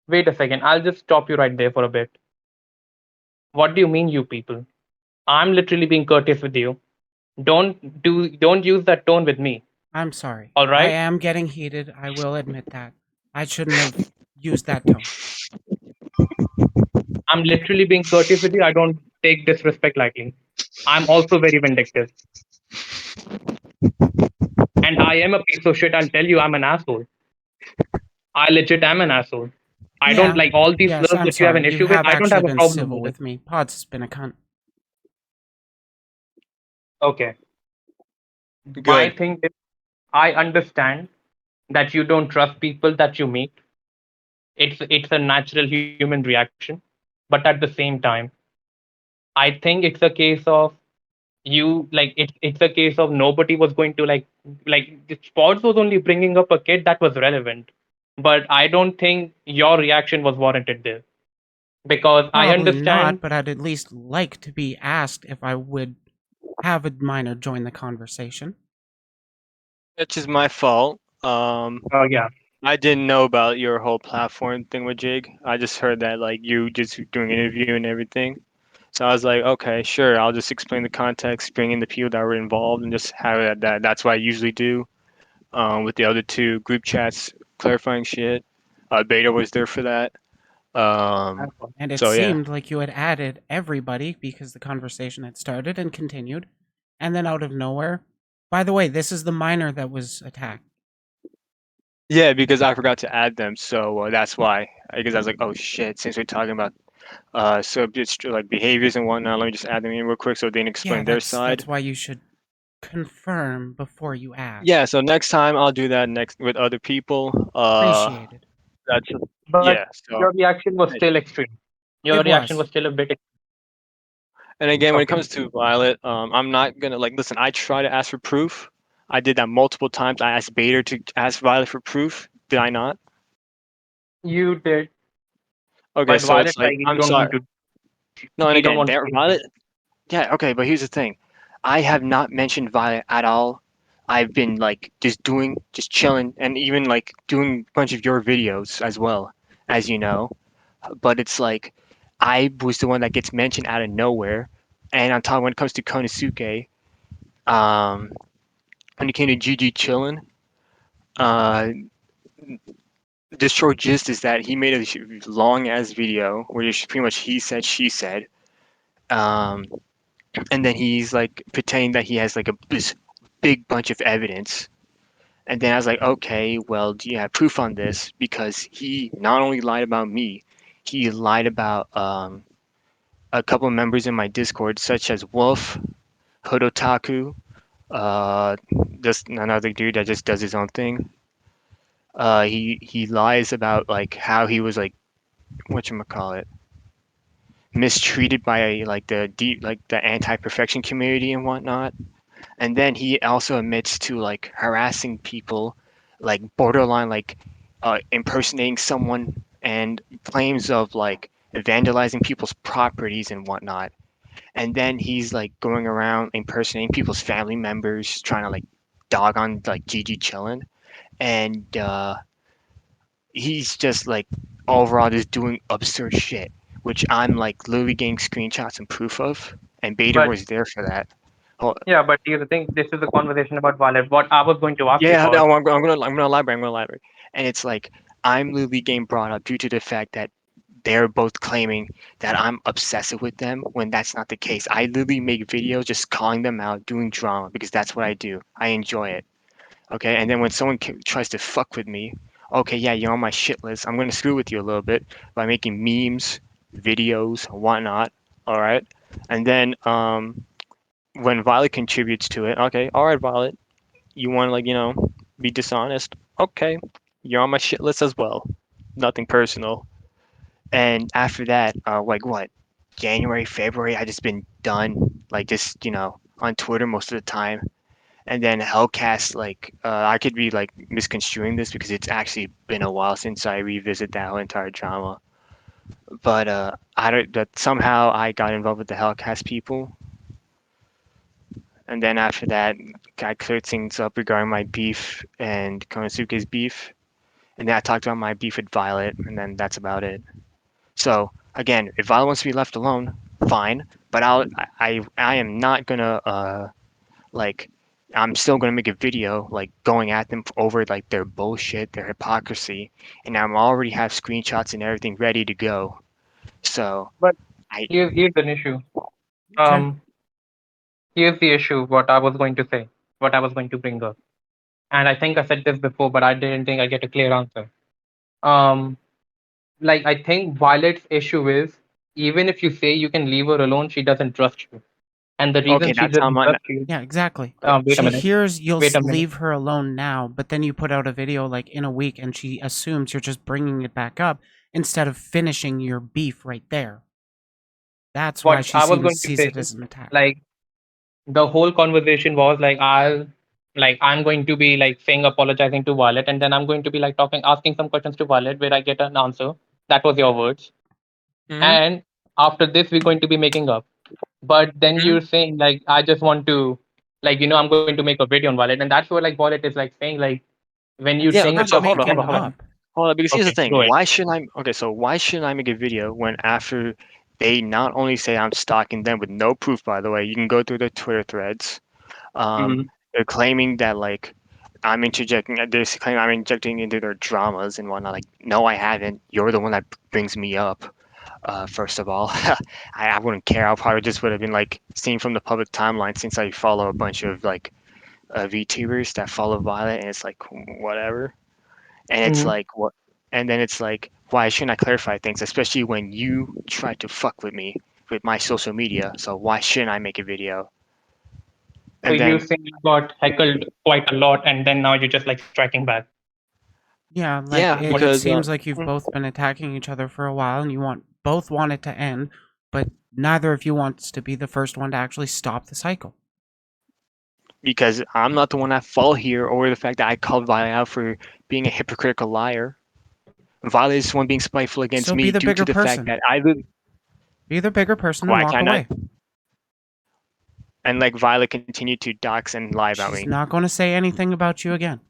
Wait a second. I'll just stop you right there for a bit. What do you mean, you people? I'm literally being courteous with you. Don't use that tone with me. I'm sorry. All I right? am getting heated. I will admit that. I shouldn't have used that tone. I'm literally being courteous with you. I don't take disrespect lightly. I'm also very vindictive. And I am a piece of shit. I'll tell you, I'm an asshole. I legit am an asshole. I don't Yeah. like all these Yes, slurs I'm that you have sorry. an You issue with. have I don't actually have a been problem civil with it. with me. Pod's has been a cunt. Okay. My good. thing is, I understand that you don't trust people that you meet. It's a natural human reaction. But at the same time, I think it's a case of you like it's a case of nobody was going to like the sports was only bringing up a kid that was relevant, but I don't think your reaction was warranted there because I Probably not, understand. but I'd at least like to be asked if I would have a minor join the conversation. It's just my fault. Yeah. I didn't know about your whole platform thing with Jig. I just heard that like you just doing an interview and everything. So I was like, okay, sure. I'll just explain the context, bring in the people that were involved, and just have it at that. That's what I usually do. With the other two group chats, clarifying shit. Beta was there for that. And it So yeah, seemed like you had added everybody because the conversation had started and continued. And then out of nowhere, by the way, this is the minor that was attacked. Yeah, because I forgot to add them, so that's why. Because I was like, oh shit, since we're talking about subjects like behaviors and whatnot, let me just add them in real quick so they can Yeah, explain their side. that's why you should confirm before you ask. Yeah, so next time I'll do that next with other people. Appreciated. That's But yeah. So your reaction was still extreme. Your It reaction was. was still a bit and again, when it okay. comes to Violet, I'm not gonna like listen. I try to ask for proof. I did that multiple times. I asked Bader to ask Violet for proof. Did I not? You did, Okay, but so Violet, it's like like, you I'm don't want sorry. to. No, and She don't again, want to there say anything. Violet. Yeah, okay, but here's the thing. I have not mentioned Violet at all. I've been like just chilling, and even like doing a bunch of your videos as well, as you know. But it's like I was the one that gets mentioned out of nowhere. And on top, when it comes to Konosuke, um, when it came to GG chillin', uh, the short gist is that he made a long ass video where it's pretty much he said, she said. Um, and then he's like pretending that he has like this big bunch of evidence. And then I was like, okay, well, do you have proof on this? Because he not only lied about me, he lied about a couple of members in my Discord, such as Wolf, Hodotaku, uh, just another dude that just does his own thing. He lies about like how he was like whatchamacallit, mistreated by like the deep like the anti-perfection community and whatnot. And then he also admits to like harassing people, like borderline like impersonating someone, and claims of like vandalizing people's properties and whatnot. And then he's like going around impersonating people's family members, trying to like dog on like Gigi chillin', and he's just like overall just doing absurd shit, which I'm like literally getting screenshots and proof of, and Bader But was there for that. Oh, yeah, but here's the thing. This is a conversation about Violet. What I was going to ask you yeah, for. no, I'm gonna elaborate. I'm gonna elaborate. And it's like I'm literally getting brought up due to the fact that they're both claiming that I'm obsessive with them when that's not the case. I literally make videos just calling them out, doing drama because that's what I do. I enjoy it. Okay, and then when someone tries to fuck with me, okay, yeah, you're on my shit list. I'm gonna screw with you a little bit by making memes, videos, whatnot. All right, and then when Violet contributes to it, okay, all right, Violet, you want to like be dishonest? Okay, you're on my shit list as well. Nothing personal. And after that, like what, January, February, I just been done, like just on Twitter most of the time. And then Hellcast, like I could be like misconstruing this because it's actually been a while since I revisit that whole entire drama. But I don't. That somehow I got involved with the Hellcast people, and then after that, I cleared things up regarding my beef and Konosuke's beef, and then I talked about my beef with Violet, and then that's about it. So again, if Violet wants to be left alone, fine. But I am not gonna like I'm still gonna make a video like going at them over like their bullshit, their hypocrisy, and I'm already have screenshots and everything ready to go. So But I here's an issue. Okay. Um, Here's the issue. What I was going to say. What I was going to bring up. And I think I said this before, but I didn't think I get a clear answer. Um, like, I think Violet's issue is, even if you say you can leave her alone, she doesn't trust you. And the okay, reason she that's how doesn't my trust you. Yeah, exactly. Wait a She minute. hears you'll Wait a minute. leave her alone now, but then you put out a video like in a week and she assumes you're just bringing it back up instead of finishing your beef right there. That's why What she I was going to sees say, it as an attack. like, the whole conversation was like, I'm going to be like saying apologizing to Violet, and then I'm going to be like talking, asking some questions to Violet where I get an answer. That was your words. hmm And after this, we're going to be making up. But then hmm you're saying like, I just want to, like, I'm going to make a video on Violet, and that's where like Violet is like saying like, when you're That's yeah, saying okay, that not so stuff. hold on, hold making on, hold on. up. Hold on, because here's the Okay, thing. go ahead. Why shouldn't I? Okay, so why shouldn't I make a video when after they not only say I'm stalking them with no proof, by the way, you can go through their Twitter threads. Mhm. They're claiming that like I'm interjecting. They're claiming I'm injecting into their dramas and whatnot. Like, no, I haven't. You're the one that brings me up. First of all, I wouldn't care. I probably just would have been like seen from the public timeline since I follow a bunch of like VTubers that follow Violet, and it's like whatever. And it's Mhm. like what? And then it's like, why shouldn't I clarify things, especially when you try to fuck with me with my social media? So why shouldn't I make a video? So And you then say you got heckled quite a lot, and then now you're just like striking back. Yeah, like yeah, it because seems like you've both been attacking each other for a while, and you both want it to end, but neither of you wants to be the first one to actually stop the cycle. I'm not the one at fault here, or the fact that I called Violet out for being a hypocritical liar. Violet is the one being spiteful against So be me the due to bigger the fact person. that I live. Be the bigger person and Why walk can't I? away. And like Violet continued to dox and lie about She's me. not going to say anything about you again.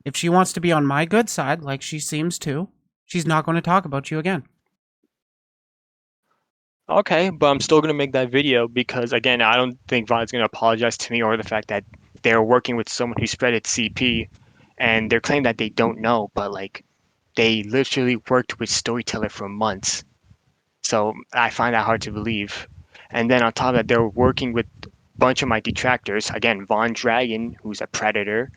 If she wants to be on my good side, like she seems to, she's not going to talk about you again. Okay, but I'm still gonna make that video because again, I don't think Violet's gonna apologize to me or the fact that they're working with someone who spread its CP, and they're claiming that they don't know, but like they literally worked with Storyteller for months. So I find that hard to believe. And then on top of that, they're working with a bunch of my detractors. Again, Von Dragon, who's a predator.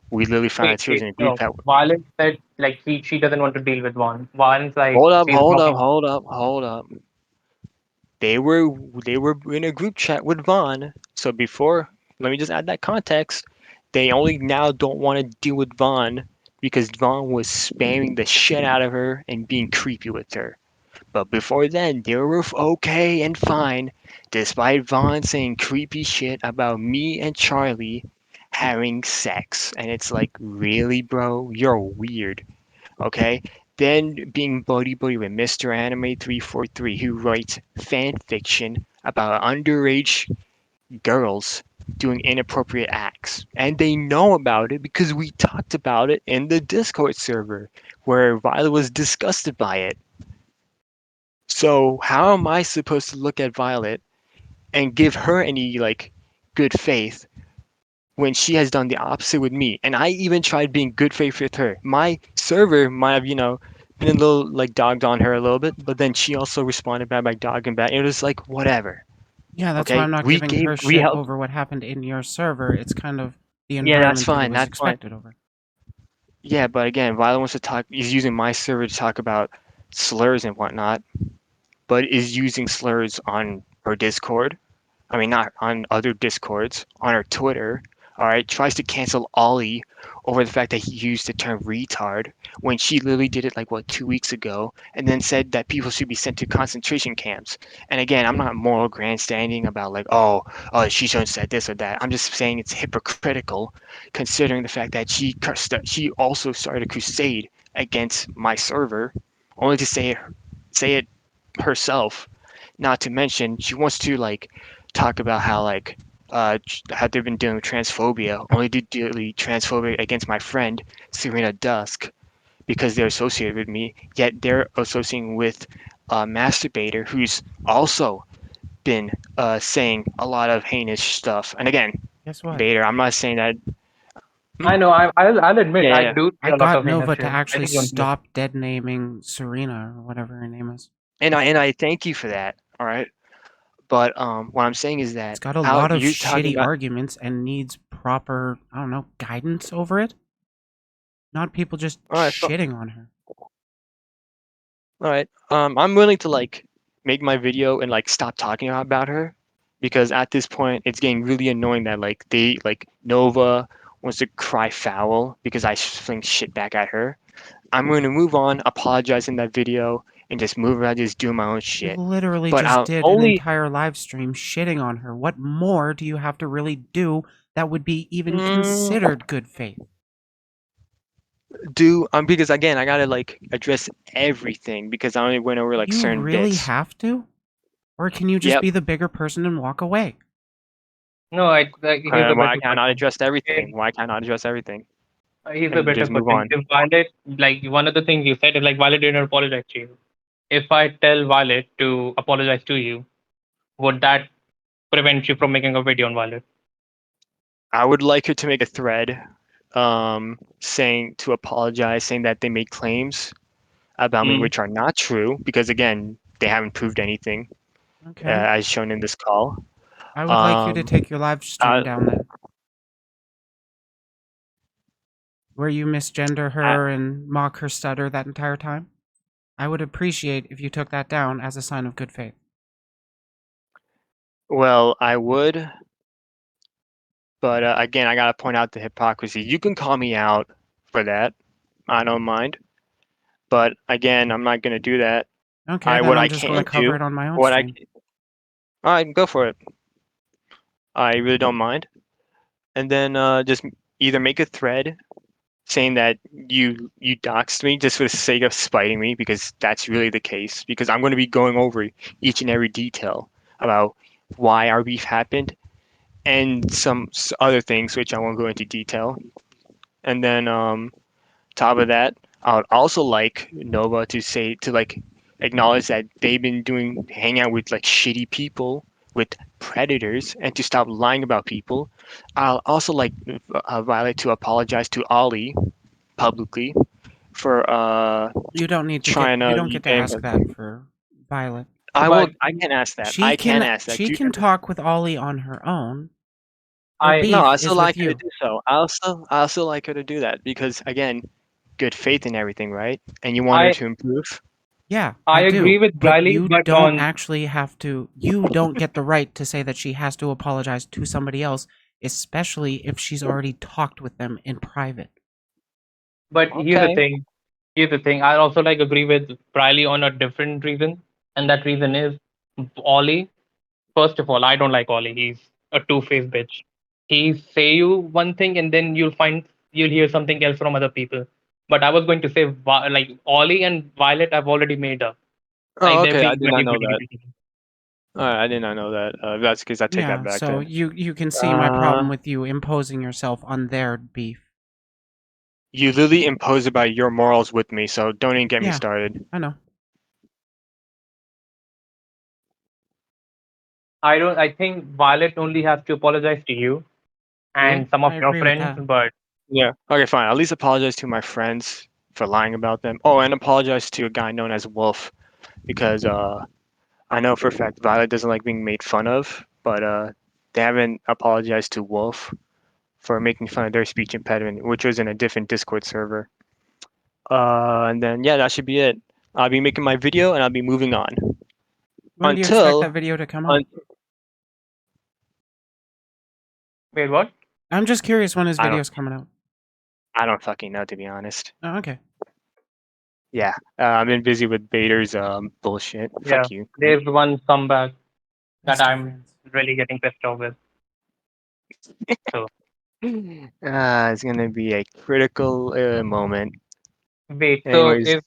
We literally found Wait, out she was wait, in a group no. chat. Violet said like she doesn't want to deal with Vaughn. Vaughn's like Hold up, she's hold up, blocking. hold up, hold up. They were they were in a group chat with Vaughn. So before, let me just add that context. They only now don't want to deal with Vaughn because Vaughn was spamming the shit out of her and being creepy with her. But before then, they were okay and fine, despite Vaughn saying creepy shit about me and Charlie having sex. And it's like, really, bro? You're weird, okay? Then being buddy buddy with Mr. Anime 343, who writes fan fiction about underage girls doing inappropriate acts. And they know about it because we talked about it in the Discord server, where Violet was disgusted by it. So how am I supposed to look at Violet and give her any like good faith when she has done the opposite with me? And I even tried being good faith with her. My server might have, been a little like dogged on her a little bit, but then she also responded back by dogging back. It was like whatever. Yeah, that's why Okay, I'm not we giving gave her we shit helped. over what happened in your server. It's kind of the Yeah, that's environment that it fine. was That's fine. expected over. Yeah, but again, Violet wants to talk. Is using my server to talk about slurs and whatnot, but is using slurs on her Discord. I mean, not on other Discords, on her Twitter, all right, tries to cancel Ollie over the fact that he used the term retard when she literally did it like, what, 2 weeks ago, and then said that people should be sent to concentration camps. And again, I'm not moral grandstanding about like, oh, she shouldn't have said this or that. I'm just saying it's hypocritical considering the fact that she also started a crusade against my server, only to say it herself. Not to mention, she wants to like talk about how like how they've been dealing with transphobia, only to deal transphobia against my friend Serena Dusk because they're associated with me. Yet they're associating with a masturbator who's also been saying a lot of heinous stuff. And again, Guess what? Vader, I'm not saying that. Hmm? I know. I'll admit Yeah, yeah, I yeah. do see I a lot got of heinous Nova to shit. I actually think you're good. stop dead naming Serena or whatever her name is. And I thank you for that. All right. But what I'm saying is It's that got a how lot of you're talking shitty about. arguments and needs proper, I don't know, guidance over it. Not people just All right, shitting on her. all right. I'm willing to like make my video and like stop talking about her because at this point it's getting really annoying that like they like Nova wants to cry foul because I fling shit back at her. I'm going to move on, apologize in that video, and just move around, just do my own You shit. literally But just I'll did an only. entire live stream shitting on her. What more do you have to really do that would be even Mm, considered good faith? do because again I gotta like address everything because I only went over Do like you certain really bits. have to? Or can you just Yep. be the bigger person and walk away? No, here's a Why better can't I question. address everything? If, Why can't I address everything here's a and better just move question. on? If Violet, like one of the things you said is like Violet didn't apologize to you. If I tell Violet to apologize to you, would that prevent you from making a video on Violet? I would like her to make a thread, saying to apologize, saying that they made claims about me Mm. which are not true because again they haven't proved anything Okay. as shown in this call. I would like you to Um, take your live stream uh, down then. where you misgender her and mock her stutter that entire time? I would appreciate if you took that down as a sign of good faith. Well, I would, but again, I gotta point out the hypocrisy. You can call me out for that. I don't mind. But again, I'm not gonna do that. Okay, then What I'm I just going to can cover do, it on my own what I, stream. all right, go for it. I really don't mind. And then just either make a thread saying that you doxed me just for the sake of spiting me, because that's really the case. Because I'm going to be going over each and every detail about why our beef happened and some other things which I won't go into detail. And then top of that, I would also like Nova to say to like acknowledge that they've been hang out with like shitty people, with predators, and to stop lying about people. I'll also like Violet to apologize to Ollie publicly for You don't need to get trying you to don't get to defame ask her. that for Violet. I will. But I can ask that. She I can can ask that. she Due can to talk with Ollie on her own. Her I no, beef I is still with like her to you. do so. I also like her to do that because again, good faith and everything, right? And you want her I to improve. Yeah, I I agree do. with But Riley, you but don't on actually have to you don't get the right to say that she has to apologize to somebody else, especially if she's already talked with them in private. but here's the Okay. thing. Here's the thing. I also like agree with Riley on a different reason, and that reason is Ollie. First of all, I don't like Ollie. He's a two-faced bitch. He say you one thing and then you'll hear something else from other people. But I was going to say like Ollie and Violet have already made up. Oh, Like they're okay. I being did not buddy know buddy that. buddy. All right, I did not know that. That's because I take that Yeah, back so then. you can see my Uh, problem with you imposing yourself on their beef. you literally impose about your morals with me, so don't even get me Yeah, started. I know. I think Violet only has to apologize to you Hmm? and some of I your agree with friends, that. but Yeah. Okay, fine. At least apologize to my friends for lying about them. Oh, and apologize to a guy known as Wolf because I know for a fact Violet doesn't like being made fun of, but they haven't apologized to Wolf for making fun of their speech impediment, which was in a different Discord server. And then yeah, that should be it. I'll be making my video and I'll be moving on When do you expect that until video to come out? un- wait, what? I'm just curious when his I don't video's coming out. I don't fucking know, to be honest. Oh, okay. Yeah, I've been busy with Bader's bullshit. Yeah, Fuck you. there's one comeback that Best of I'm friends. really getting pissed off with. So It's gonna be a critical moment. wait, so Anyways, if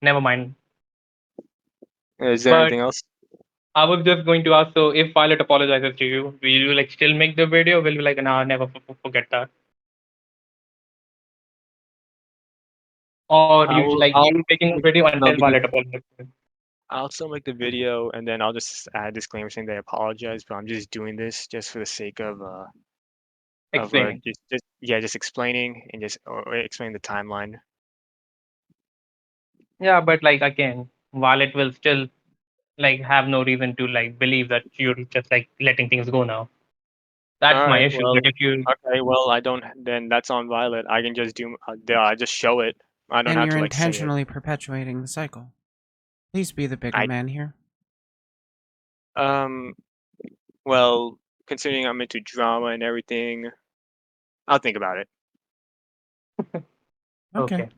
never mind. is there But anything else? I was just going to ask, so if Violet apologizes to you, will you like still make the video? Will you be like, nah, never forget that? Or you like I'll you making a make, video and no, then because Violet apologizes? I'll still make the video and then I'll just add a disclaimer saying they apologize, but I'm just doing this just for the sake of Explaining. just yeah, just explaining and just or explaining the timeline. Yeah, but like again, Violet will still like have no reason to like believe that you're just like letting things go now. All That's my right, issue. well, But if you okay, well, I don't, then that's on Violet. I can just do, I just show it. I don't And have you're to like say it. intentionally perpetuating the cycle. Please be the bigger I, man here. um, well, considering I'm into drama and everything, I'll think about it. Okay. okay,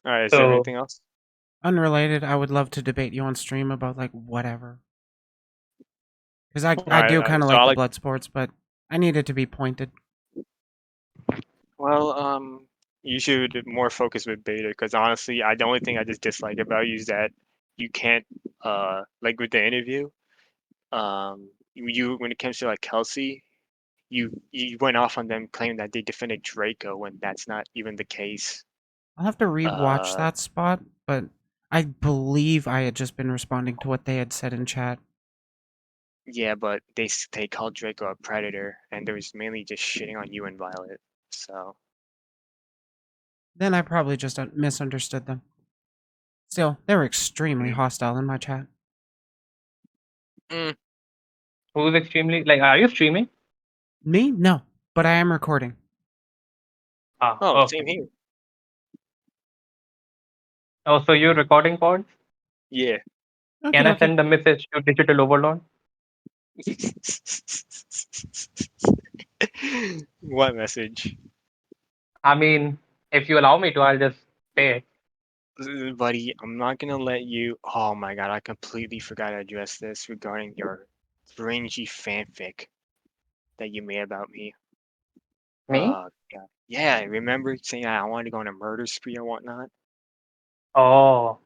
All right, is there so anything else? Unrelated, I would love to debate you on stream about like whatever. Because All I right, do kind of so like I the like, blood sports, but I need it to be pointed. well, you should more focus with Beta because honestly, the only thing I just dislike about you is that you can't, like with the interview, when it comes to like Kelsey, you went off on them claiming that they defended Draco when that's not even the case. I'll have to rewatch Uh, that spot, but I believe I had just been responding to what they had said in chat. yeah, but they called Draco a predator, and there was mainly just shitting on you and Violet. So Then I probably just misunderstood them. Still, they were extremely mm, hostile in my chat. mm, who's extremely like, are you streaming? Me? No. but I am recording. Oh, Okay. same here. Oh, so you're recording pods? Yeah. Okay, Can I okay. send the message to Digital Overlord? What message? I mean, if you allow me to, I'll just say it. Buddy, I'm not gonna let you. Oh my god, I completely forgot to address this regarding your cringy fanfic that you made about me. Me? God. Yeah, remember saying I wanted to go on a murder spree or whatnot? Oh,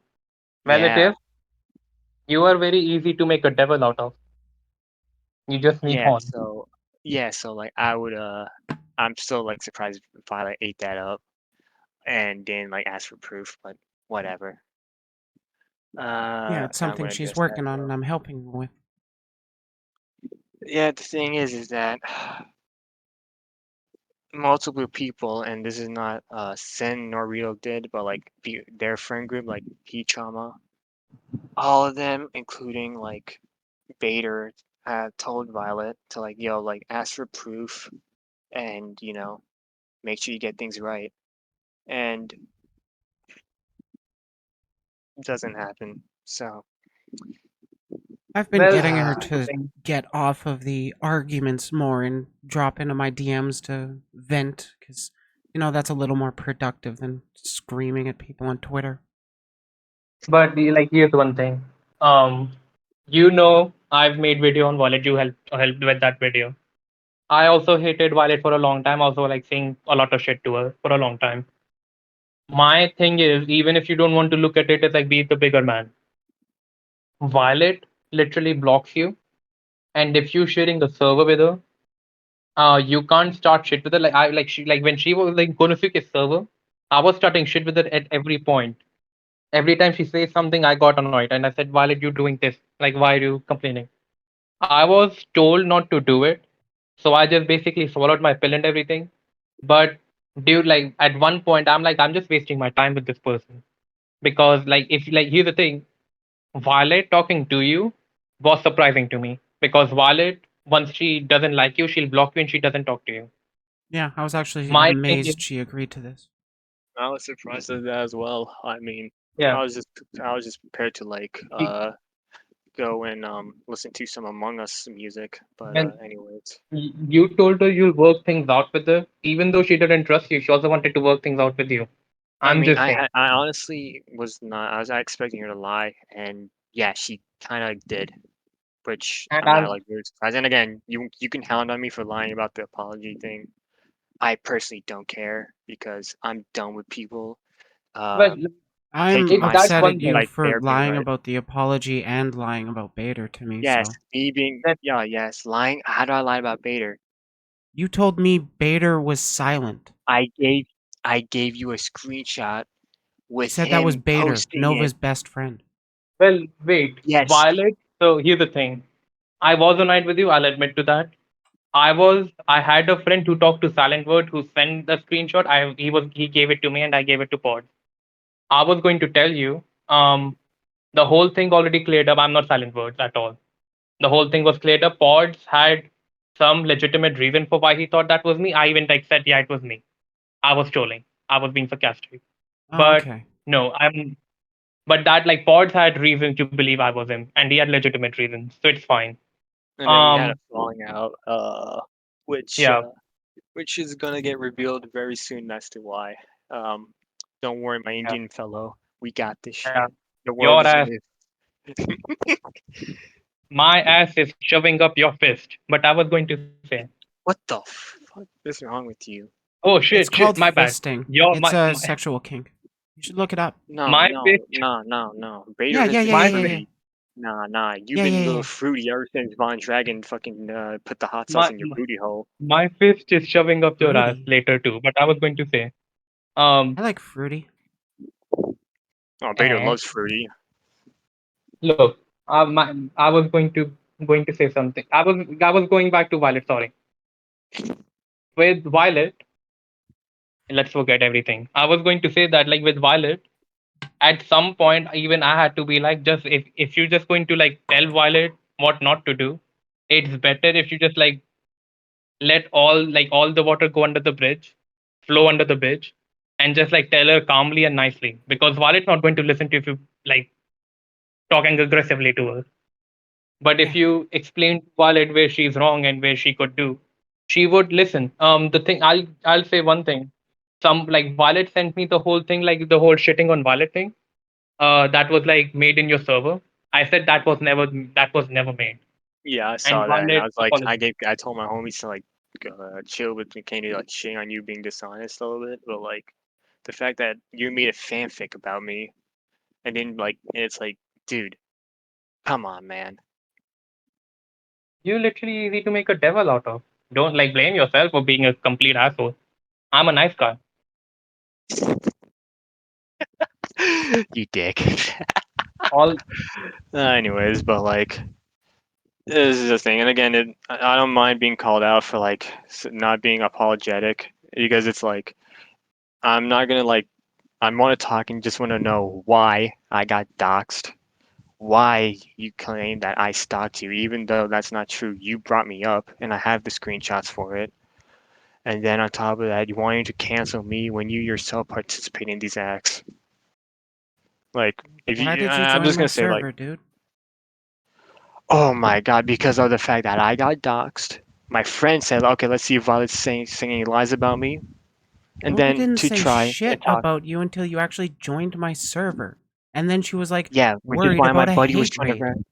well, it Yeah, is. You are very easy to make a devil out of. You just need yeah. horn. So like I'm still like surprised if I like ate that up and didn't like ask for proof, but whatever. Yeah, it's So I'm something gonna she's address that. working on, and I'm helping her with. Yeah, the thing is that multiple people, and this is not Sen nor Rio did, but like their friend group, like P Trauma, all of them, including like Bader, told Violet to like, yo, like ask for proof and make sure you get things right. And it doesn't happen. So I've been Well, getting here's her uh, the to thing. get off of the arguments more and drop into my DMs to vent, because, that's a little more productive than screaming at people on Twitter. But like, here's one thing. I've made video on Wallet. You helped with that video. I also hated Violet for a long time. Also, like saying a lot of shit to her for a long time. My thing is, even if you don't want to look at it as like be the bigger man, Violet literally blocks you. And if you're sharing the server with her, you can't start shit with her. Like when she was like going to fix his server, I was starting shit with her at every point. Every time she says something, I got annoyed and I said, Violet, you doing this? Like, why are you complaining? I was told not to do it, so I just basically swallowed my pill and everything. But dude, like at one point, I'm like, I'm just wasting my time with this person because like if like here's the thing, Violet talking to you was surprising to me because Violet once she doesn't like you, she'll block you and she doesn't talk to you. Yeah, I was actually My thing is, amazed she agreed to this. I was surprised at that as well. I mean, yeah, I was just prepared to like y- go and listen to some Among Us music, but when anyways. you told her you'll work things out with her, even though she didn't trust you, she also wanted to work things out with you. I I'm mean, just I saying. I I honestly was not. I was not expecting her to lie, and yeah, she kind of did, which And I'm not I'm like very surprised. And again, you can hound on me for lying about the apology thing. I personally don't care because I'm done with people well, uh I'm taking it my that's upset side, at one you thing. like for they're being lying right. about the apology and lying about Bader to me, Yes, so. me being That yeah, yes, lying. How do I lie about Bader? You told me Bader was silent. I gave I gave you a screenshot You with said that was him Bader, posting it. Nova's best friend. well, wait, Yes, Violet. So here's the thing. I was annoyed with you. I'll admit to that. I had a friend who talked to Silent Word who sent the screenshot. He gave it to me and I gave it to Pod. I was going to tell you, the whole thing already cleared up. I'm not Silent Words at all. The whole thing was cleared up. Pods had some legitimate reason for why he thought that was me. I even like said, yeah, it was me. I was trolling. I was being sarcastic. Oh, But okay. no, I'm. But that like Pods had reason to believe I was him, and he had legitimate reasons, so it's fine. and then we had a Um, falling out, which yeah, uh, which is gonna get revealed very soon as to why. Um, don't worry, my yeah, Indian fellow, we got this yeah. shit. The world Your is in ass, this. my ass is shoving up your fist. But I was going to say, What the fuck is wrong with you? oh It's shit, called my bad. fisting. Your It's a sexual kink. You should look it up. No, my no, fist, no, no, no. Bader Yeah, has yeah, been yeah, yeah, my yeah, fist, yeah. fruity. Nah, you've Yeah, yeah, been a yeah, little yeah. fruity ever since Von Dragon fucking put the hot sauce my in your booty hole. my fist is shoving up your ass Fruity. later too. But I was going to say, um, I like fruity. Oh, Bader eh, loves fruity. look, I was going to say something. I was going back to Violet. Sorry, with Violet, let's forget everything. I was going to say that like with Violet, at some point even I had to be like, just if you're just going to like tell Violet what not to do, it's better if you just like let all the water go under the bridge, flow under the bridge, and just like tell her calmly and nicely. Because Violet's not going to listen to you if you like talking aggressively to her. But if Yeah. you explain to Violet where she's wrong and where she could do, she would listen. The thing I'll say one thing. Some like Violet sent me the whole thing, like the whole shitting on Violet thing. That was like made in your server. I said that was never made. Yeah, I And saw that, and I Violet was like, apologized. I told my homies to like chill with me, kind of like shitting on you being dishonest a little bit, but like the fact that you made a fanfic about me, and then like it's like, dude, come on, man. You're literally easy to make a devil out of. Don't like blame yourself for being a complete asshole. I'm a nice guy. You dick. All Anyways, but like this is the thing, and again, I don't mind being called out for like not being apologetic because it's like I'm not gonna like I want to talk and just want to know why I got doxxed, why you claim that I stalked you, even though that's not true. You brought me up, and I have the screenshots for it. And then on top of that, you wanting to cancel me when you yourself participate in these acts. Like, if Why you, did you I'm join just my gonna say like, server, dude? oh my god, because of the fact that I got doxxed. My friend said, okay, let's see if Violet's saying lies about me, and Nova then didn't to say try shit and talk. about you until you actually joined my server. And then she was like Yeah, which is worried why my about a buddy was hate trying to. raid.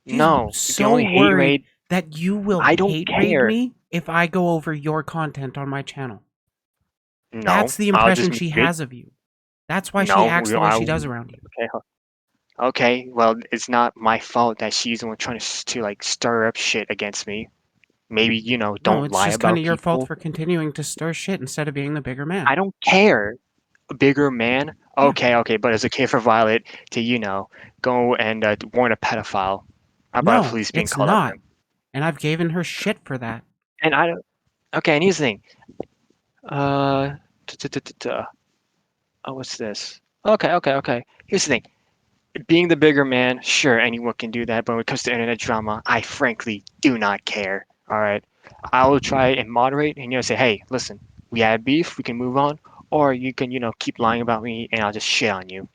She's No, you can so only hate worried raid. that you will I don't hate raid care. me if I go over your content on my channel. No, That's the I'll just impression make she vid. has of you. That's why she No, acts the way she does around you. okay, okay. Well, it's not my fault that she's the one trying to like stir up shit against me. Maybe No, don't it's lie just kind about of your fault people. for continuing to stir shit instead of being the bigger man. I don't care. A bigger man. Yeah. Okay, okay, but it's okay for Violet to go and warn a pedophile about No, police being it's called up not. him. And I've given her shit for that. And I don't. Okay, and here's the thing. Uh, oh, what's this? Okay, okay, okay. Here's the thing. Being the bigger man, sure, anyone can do that, but when it comes to internet drama, I frankly do not care. All right, I will try and moderate and say, hey, listen, we had beef, we can move on, or you can keep lying about me and I'll just shit on you.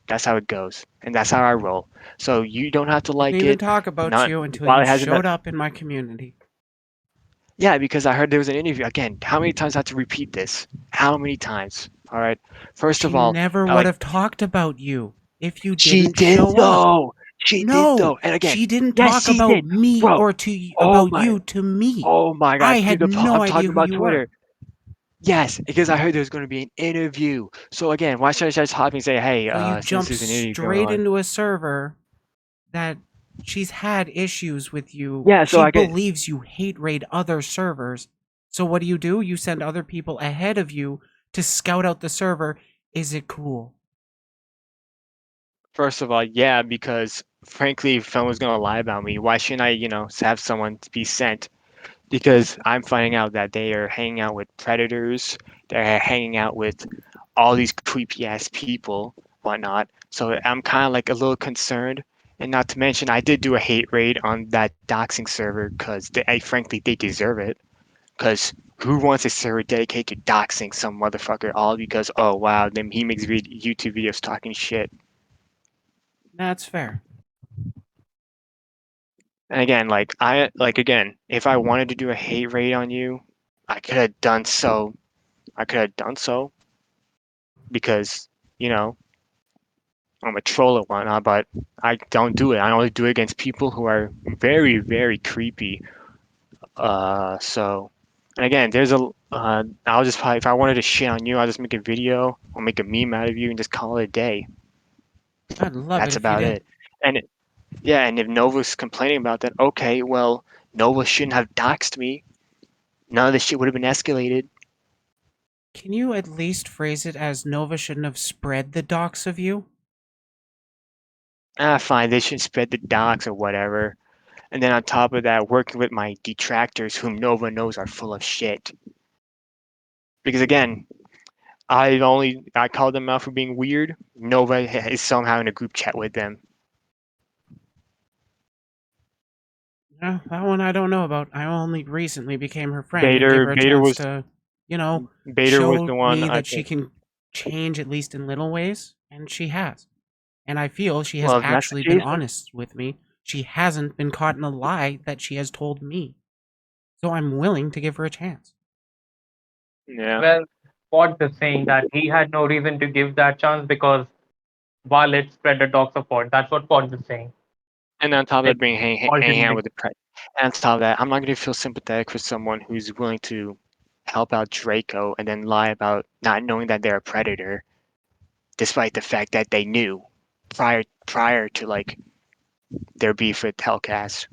That's how it goes, and that's how I roll. So you don't have to Didn't like even it. talk about Not you until while you it hasn't. showed up in my community. Yeah, because I heard there was an interview. Again, how many times I have to repeat this? How many times? All right. First She of all, never would like have talked about you if you she didn't did show up. though. She did No, though. And again, she didn't yes, talk she about did, me bro. or Oh about my, you to me. oh my God, I had dude. no I'm idea talking who about you were. Twitter. Yes, because I heard there's going to be an interview. So again, why should I just hop and say, hey, So you since jump there's an interview going straight on? into a server that she's had issues with you. Yeah. So She I get. believes you hate raid other servers. So what do? You send other people ahead of you to scout out the server. Is it cool? First of all, yeah, because frankly, if someone's going to lie about me, why shouldn't I, have someone to be sent? Because I'm finding out that they are hanging out with predators. They're hanging out with all these creepy ass people, whatnot. So I'm kind of like a little concerned. And not to mention, I did do a hate raid on that doxing server because frankly, they deserve it. Because who wants a server dedicated to doxing some motherfucker all because, oh wow, then he makes YouTube videos talking shit. That's fair. And again, again, if I wanted to do a hate raid on you, I could have done so. I could have done so because, you know, I'm a troll and whatnot, but I don't do it. I only do it against people who are very, very creepy. So, and again, I'll just probably, if I wanted to shit on you, I'll just make a video or make a meme out of you and just call it a day. I'd love it That's if you about did. it. Yeah, and if Nova's complaining about that, okay, well, Nova shouldn't have doxed me. None of this shit would have been escalated. Can you at least phrase it as Nova shouldn't have spread the docs of you? Ah, fine, they should spread the docs or whatever. And then on top of that, working with my detractors, whom Nova knows are full of shit. Because again, I called them out for being weird. Nova is somehow in a group chat with them. That one I don't know about. I only recently became her friend and gave her a Bader chance was to, Bader was show the one me I that she think. can change at least in little ways, and she has. And I feel she has Well, if that's the actually been case, honest with me. She hasn't been caught in a lie that she has told me. So I'm willing to give her a chance. yeah. Well, Pod is saying that he had no reason to give that chance because Violet spread the dog support. That's what Pod is saying. And on top of Like, that, being Paul hang didn't out make. with the pre. And on top of that, I'm not gonna feel sympathetic for someone who's willing to help out Draco and then lie about not knowing that they're a predator, despite the fact that they knew prior to like their beef with Hellcast.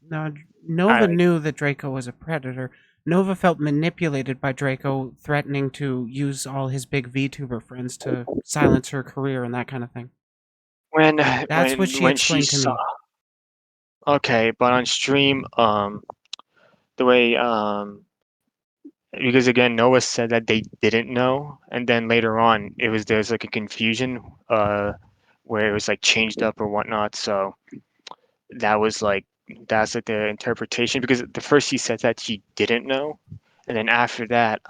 Now, I Nova like knew that Draco was a predator. Nova felt manipulated by Draco threatening to use all his big VTuber friends to silence her career and that kind of thing. when That's what she when she explained to saw. me. Okay, but on stream, the way because again Noah said that they didn't know, and then later on there's like a confusion where it was like changed up or whatnot. So that was like that's like the interpretation because the first she said that she didn't know, and then after that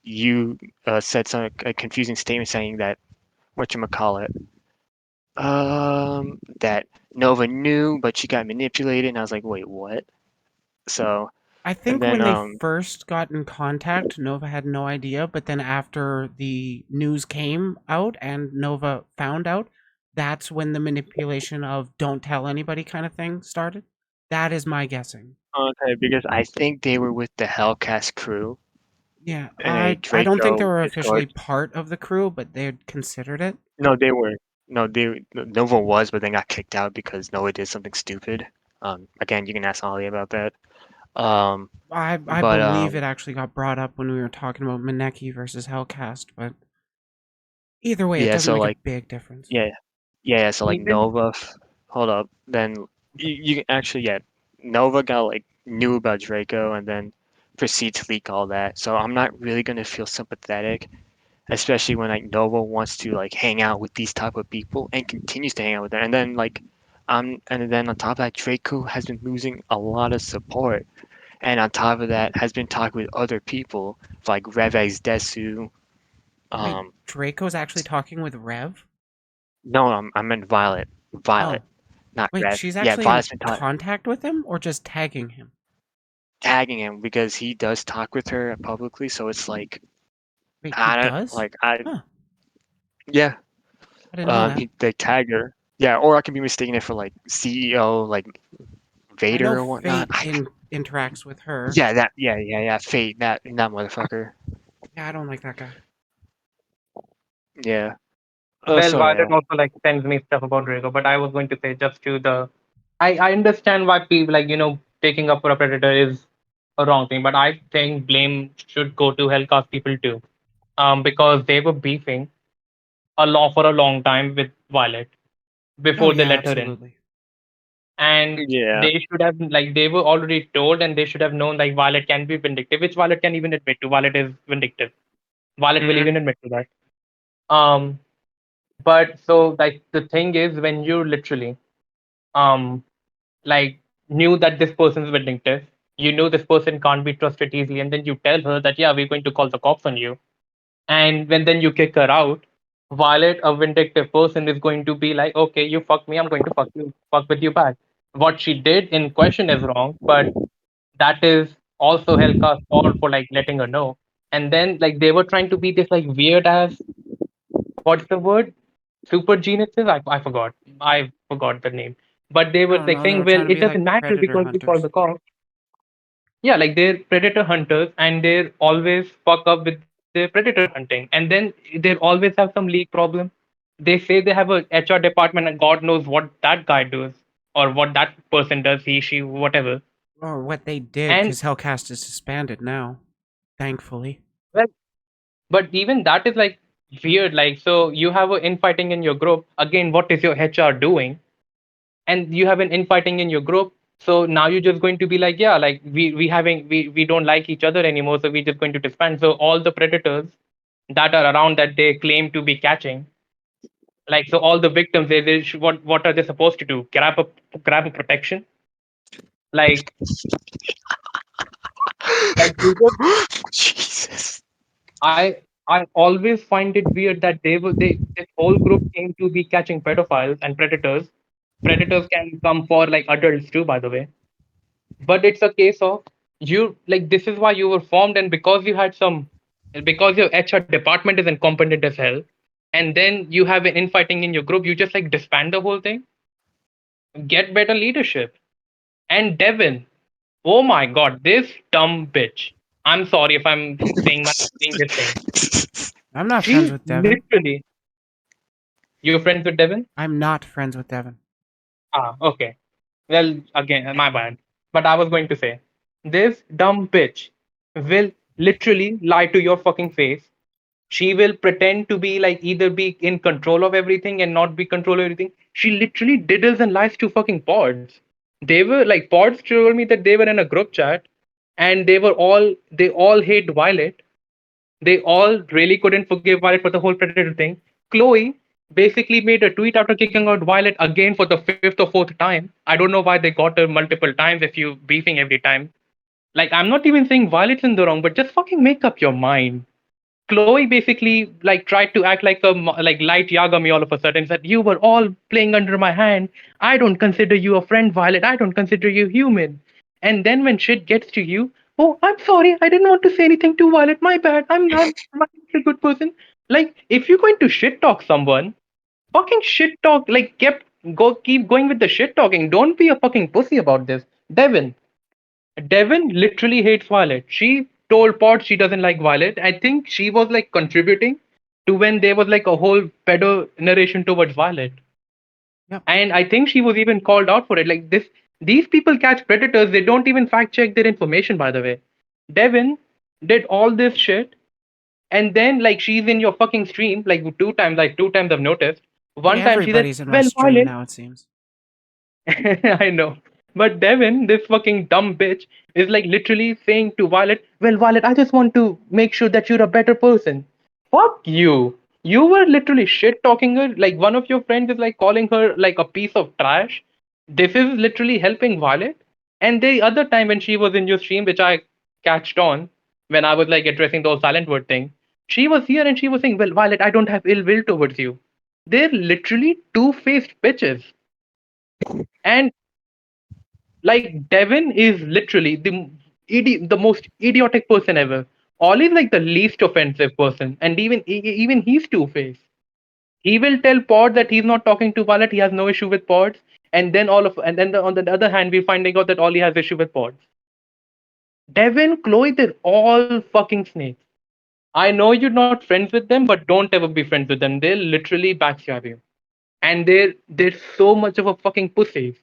you said some a confusing statement saying that whatchamacallit that Nova knew but she got manipulated, and I was like, wait, what? So I and think then when they first got in contact, Nova had no idea, but then after the news came out and Nova found out, that's when the manipulation of don't tell anybody kind of thing started. That is my guessing. okay, because I think they were with the Hellcast crew Yeah, in a I don't think they Draco were officially Discord. part of the crew, but they had considered it. No, they were. No, Nova was, but then got kicked out because Nova did something stupid. Again, you can ask Ollie about that. Um, I but believe it actually got brought up when we were talking about Maneki versus Hellcast, but either way, it yeah, doesn't so make a like big difference. yeah, yeah, so like Even Nova. Hold up, then you can actually Nova got like knew about Draco and then proceed to leak all that. So I'm not really gonna feel sympathetic, especially when like Nova wants to like hang out with these type of people and continues to hang out with them. And then like and then on top of that, Draco has been losing a lot of support. And on top of that, has been talking with other people like Revex Desu. Wait, Um, Draco's actually talking with Rev? no, I meant Violet. Oh, Violet, not wait, Rev. she's Yeah, actually in Violet's been contact with him or just tagging him? tagging him because he does talk with her publicly. So it's like Wait, he I don't does? like I Huh, yeah. I didn't know that. They tag her. Yeah, or I could be mistaken it for like CEO like I know Vader or whatnot. Fate interacts with her. Yeah, yeah. Fate, that motherfucker. Yeah, I don't like that guy. Yeah. well, So yeah. Violet also like sends me stuff about Draco, but I was going to say just to the. I understand why people like taking up for a predator is a wrong thing, but I think blame should go to Hellcast people too, because they were beefing for a long time with Violet Oh, before they yeah, let her in, absolutely. and Yeah. they should have like they were already told, and they should have known like Violet can be vindictive, which Violet can even admit to. Violet is vindictive. Violet will Mhm. even admit to that. Um, but so like the thing is when you literally um like knew that this person's vindictive, you know this person can't be trusted easily, and then you tell her that yeah, we're going to call the cops on you, and when then you kick her out. Violet, a vindictive person, is going to be like, okay, you fuck me, I'm going to fuck with you back. What she did in question is wrong, but that is also Helka's fault for like letting her know. And then like they were trying to be this like weird ass, what's the word? Super geniuses? I forgot the name. But they I were don't like know. They saying, were well, trying to it be like doesn't matter predator because we call hunters. the cops. Yeah, like they're predator hunters and they're always fuck up with their predator hunting. And then they always have some leak problem. They say they have a HR department and God knows what that guy does or what that person does, he, she, whatever. Or what they did, And because Hellcast is disbanded now. Thankfully. well, but even that is like weird. Like, so you have an infighting in your group. Again, what is your HR doing? And you have an infighting in your group. So now you're just going to be like, yeah, like we don't like each other anymore, so we're just going to disband. So all the predators that are around that they claim to be catching, like so all the victims, what are they supposed to do? Grab a protection? Like, we were, Jesus. I I always find it weird that they this whole group came to be catching pedophiles and predators. Predators can come for like adults too, by the way. But it's a case of you like this is why you were formed, and because you had some, because your HR department is incompetent as hell, and then you have an infighting in your group, you just like disband the whole thing. Get better leadership. And Devin, oh my god, this dumb bitch. I'm sorry if I'm saying this thing. I'm not friends She with Devin. literally, you're friends with Devin? I'm not friends with Devin. Ah, okay. Well, again, my bad. But I was going to say, this dumb bitch will literally lie to your fucking face. She will pretend to be like either be in control of everything and not be control of everything. She literally diddles and lies to fucking pods. They were like pods told me that they were in a group chat and they all hate Violet. They all really couldn't forgive Violet for the whole Predator thing. Chloe basically made a tweet after kicking out Violet again for the fifth or fourth time. I don't know why they got her multiple times if you beefing every time. Like, I'm not even saying Violet's in the wrong, but just fucking make up your mind. Chloe basically like tried to act like a like light Yagami all of a sudden, said you were all playing under my hand. I don't consider you a friend, Violet. I don't consider you human. And then when shit gets to you, oh, I'm sorry. I didn't want to say anything to Violet. My bad. I'm a good person. Like if you're going to shit talk someone, fucking shit talk. Like keep going with the shit talking. Don't be a fucking pussy about this, Devin. Devin literally hates Violet. She told Pod she doesn't like Violet. I think she was like contributing to when there was like a whole pedo narration towards Violet. Yep. And I think she was even called out for it. Like this, these people catch predators. They don't even fact check their information. By the way, Devin did all this shit, and then like she's in your fucking stream like two times I've noticed. Hey, One time she said, everybody's in my "Well, stream Violet." now, it seems. I know. But Devin, this fucking dumb bitch, is like literally saying to Violet, well, Violet, I just want to make sure that you're a better person. Fuck you. You were literally shit talking her. Like one of your friends is like calling her like a piece of trash. This is literally helping Violet. And the other time when she was in your stream, which I catched on, when I was like addressing the whole silent word thing, she was here and she was saying, well, Violet, I don't have ill will towards you. They're literally two-faced bitches. And like Devin is literally the most idiotic person ever. Ollie's like the least offensive person, and even he's two faced. He will tell Pod that he's not talking to Violet. He has no issue with Pods, and then on the other hand, we're finding out that Ollie has issue with Pods. Devin, Chloe, they're all fucking snakes. I know you're not friends with them, but don't ever be friends with them. They'll literally backstab you, and they're so much of a fucking pussies